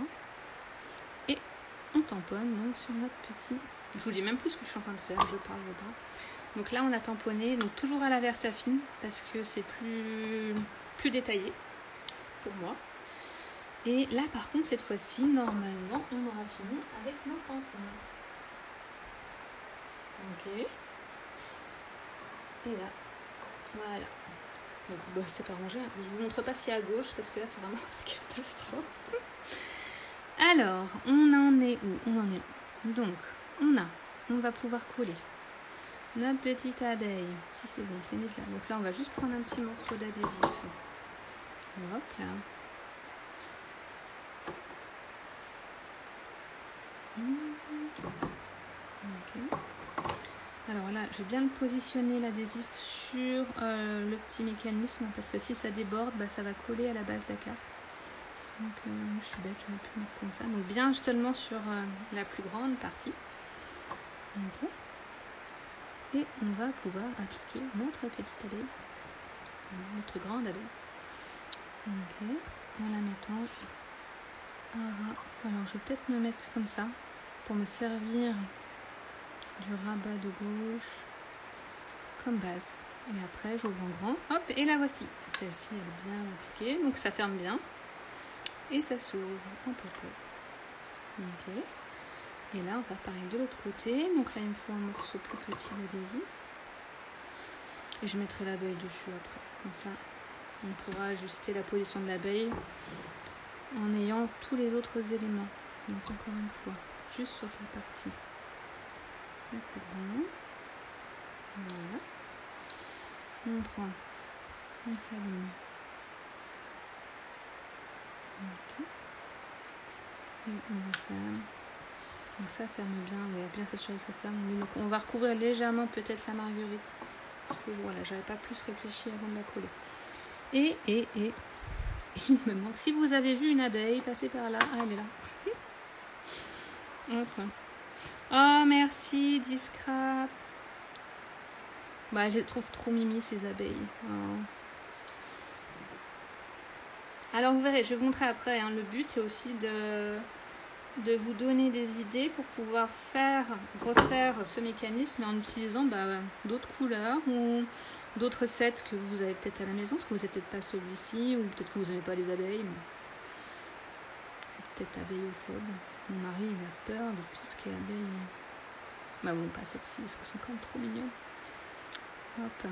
Et on tamponne donc sur notre petit... Je vous dis même plus ce que je suis en train de faire, je parle. Donc là on a tamponné, donc toujours à la Versafine, parce que c'est plus détaillé pour moi. Et là par contre cette fois-ci, normalement, on aura fini avec nos tampons. Ok. Et là, voilà. Donc c'est pas rangé, je vous montre pas ce qu'il y a à gauche, parce que là c'est vraiment une catastrophe. Alors, on en est où? On en est où? Donc, on va pouvoir coller notre petite abeille. Si c'est bon, je l'ai mis là. Donc là, on va juste prendre un petit morceau d'adhésif. Hop là. Ok. Alors là, je vais bien le positionner l'adhésif sur le petit mécanisme, parce que si ça déborde, ça va coller à la base de la carte. Donc je suis bête, j'aurais pu mettre comme ça. Donc bien seulement sur la plus grande partie. Okay. Et on va pouvoir appliquer notre petite abeille, notre grande abeille. Ok, en la mettant. Alors je vais peut-être me mettre comme ça pour me servir du rabat de gauche comme base. Et après, j'ouvre en grand. Hop, et la voici. Celle-ci, elle est bien appliquée. Donc, ça ferme bien. Et ça s'ouvre en pop-up. Ok. Et là, on va faire pareil de l'autre côté. Donc là, il me faut un morceau plus petit d'adhésif. Et je mettrai l'abeille dessus après. Comme ça, on pourra ajuster la position de l'abeille en ayant tous les autres éléments. Donc encore une fois, juste sur cette partie. La plus grande. Voilà. On prend, on s'aligne. Ok. Et on referme. Donc ça ferme bien, oui, bien s'assurer que ça ferme. Donc on va recouvrir légèrement peut-être la marguerite. Parce que voilà, j'avais pas plus réfléchi avant de la coller. Et il me manque. Si vous avez vu une abeille passer par là, ah, elle est là. Hop. Oh merci, Discrap. Bah, je les trouve trop mimi ces abeilles. Oh. Alors vous verrez, je vais vous montrer après. Hein. Le but c'est aussi de vous donner des idées pour pouvoir refaire ce mécanisme en utilisant d'autres couleurs ou d'autres sets que vous avez peut-être à la maison, parce que vous n'avez peut-être pas celui-ci, ou peut-être que vous n'aimez pas les abeilles. C'est peut-être abeillophobe. Mon mari il a peur de tout ce qui est abeille. Bah bon, pas celles-ci, parce qu'elles sont quand même trop mignonnes. Hop.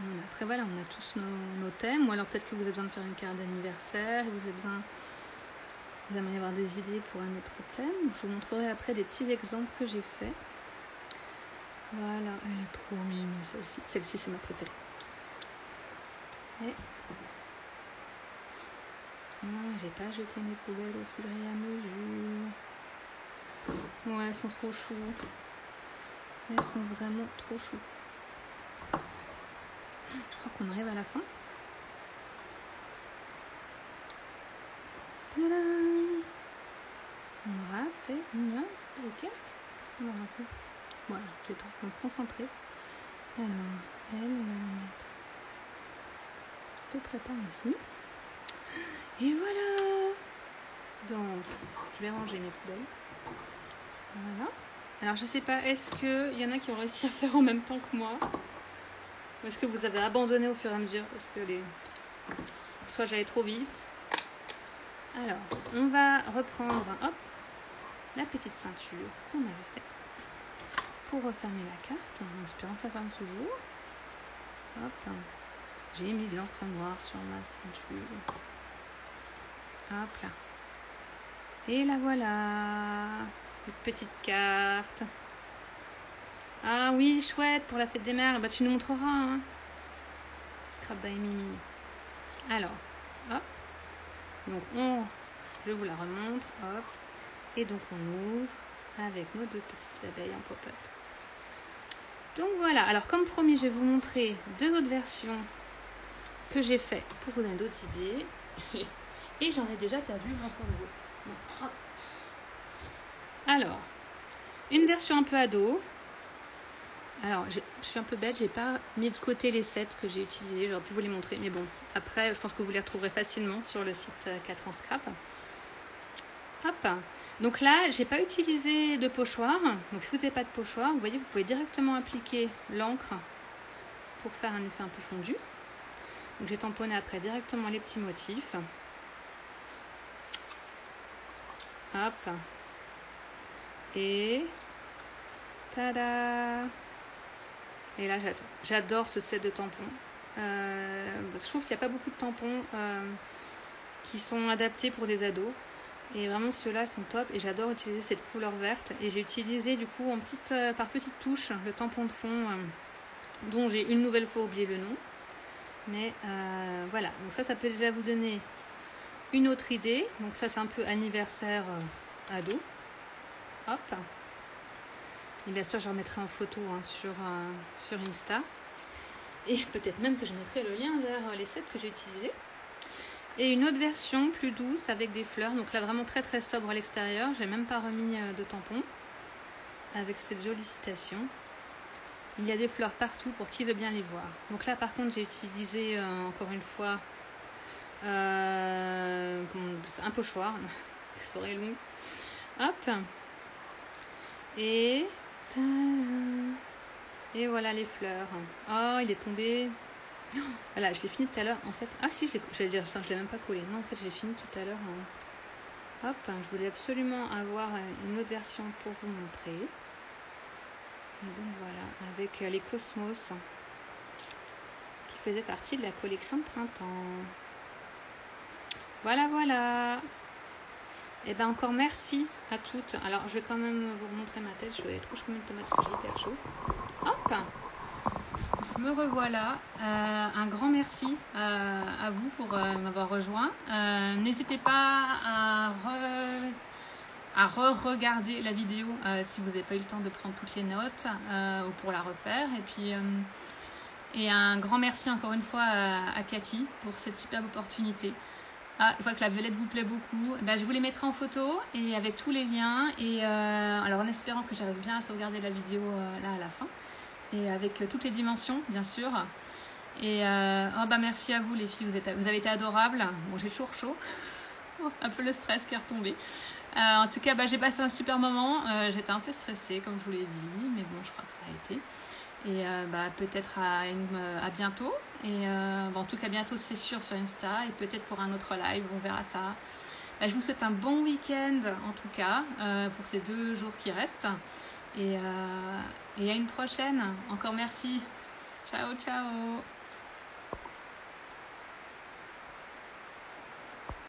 Bon, après voilà, on a tous nos thèmes, ou alors peut-être que vous avez besoin de faire une carte d'anniversaire, vous allez y avoir des idées pour un autre thème. Donc, je vous montrerai après des petits exemples que j'ai faits. Voilà, elle est trop mimi celle-ci. Celle-ci c'est ma préférée. Et non, j'ai pas jeté mes poubelles au fur et à mesure. Ouais, elles sont trop chou. Elles sont vraiment trop chou. Je crois qu'on arrive à la fin. Tadam! On aura fait une heure et quelques. Qu'est-ce qu'on aura fait? Voilà, je vais me concentrer. Alors, elle, on va la mettre à peu près par ici. Et voilà! Donc, je vais ranger mes poubelles. Voilà. Alors, je sais pas, est-ce qu'il y en a qui ont réussi à faire en même temps que moi? Ou est-ce que vous avez abandonné au fur et à mesure? Parce que soit j'allais trop vite. Alors, on va reprendre, hop, la petite ceinture qu'on avait faite pour refermer la carte, en espérant que ça ferme toujours. Hop, j'ai mis de l'encre noire sur ma ceinture. Hop là. Et la voilà, une petite carte. Ah oui, chouette, pour la fête des mères, bah tu nous montreras. Hein. Scrap by Mimi. Alors, hop. Donc je vous la remontre, hop. Et donc on ouvre avec nos deux petites abeilles en pop-up. Donc voilà, alors comme promis, je vais vous montrer deux autres versions que j'ai fait pour vous donner d'autres idées. Et j'en ai déjà perdu encore de l'autre. Bon, hop. Alors, une version un peu ado. Alors, je suis un peu bête, j'ai pas mis de côté les sets que j'ai utilisés, j'aurais pu vous les montrer, mais bon, après, je pense que vous les retrouverez facilement sur le site 4 ans Scrap. Hop, donc là, j'ai pas utilisé de pochoir, donc si vous n'avez pas de pochoir, vous voyez, vous pouvez directement appliquer l'encre pour faire un effet un peu fondu. Donc j'ai tamponné après directement les petits motifs. Hop, et tada! Et là, j'adore ce set de tampons. Parce que je trouve qu'il n'y a pas beaucoup de tampons qui sont adaptés pour des ados. Et vraiment, ceux-là sont top. Et j'adore utiliser cette couleur verte. Et j'ai utilisé, du coup, par petites touches, le tampon de fond, dont j'ai une nouvelle fois oublié le nom. Mais voilà. Donc ça peut déjà vous donner une autre idée. Donc ça, c'est un peu anniversaire ado. Hop. Et bien sûr, je remettrai en photo hein, sur Insta. Et peut-être même que je mettrai le lien vers les sets que j'ai utilisés. Et une autre version plus douce avec des fleurs. Donc là, vraiment très très sobre à l'extérieur. J'ai même pas remis de tampon. Avec cette jolie citation. Il y a des fleurs partout pour qui veut bien les voir. Donc là, par contre, j'ai utilisé encore une fois un pochoir. La soirée longue. Hop. Et Et voilà les fleurs. Oh, il est tombé. Voilà, je l'ai fini tout à l'heure. En fait, ah si, j'allais dire, je l'ai même pas collé. Non, en fait, j'ai fini tout à l'heure. Hop, je voulais absolument avoir une autre version pour vous montrer. Et donc voilà, avec les cosmos qui faisaient partie de la collection de printemps. Voilà, voilà. Et bien encore merci à toutes. Alors je vais quand même vous remontrer ma tête. Je vais trop comme une tomate parce que j'ai hyper chaud. Hop, me revoilà. Un grand merci à vous pour m'avoir rejoint. N'hésitez pas à re-regarder la vidéo si vous n'avez pas eu le temps de prendre toutes les notes ou pour la refaire. Et puis et un grand merci encore une fois à Cathy pour cette superbe opportunité. Ah, je vois que la violette vous plaît beaucoup. Ben, je vous les mettrai en photo et avec tous les liens. Et alors en espérant que j'arrive bien à sauvegarder la vidéo là à la fin. Et avec toutes les dimensions, bien sûr. Et oh, bah, merci à vous les filles, vous avez été adorables. Bon, j'ai toujours chaud. Un peu le stress qui est retombé. En tout cas, bah, j'ai passé un super moment. J'étais un peu stressée, comme je vous l'ai dit. Mais bon, je crois que ça a été. Et bah, peut-être à bientôt. Et bon, en tout cas, bientôt, c'est sûr, sur Insta. Et peut-être pour un autre live, on verra ça. Bah, je vous souhaite un bon week-end, en tout cas, pour ces 2 jours qui restent. Et à une prochaine. Encore merci. Ciao, ciao.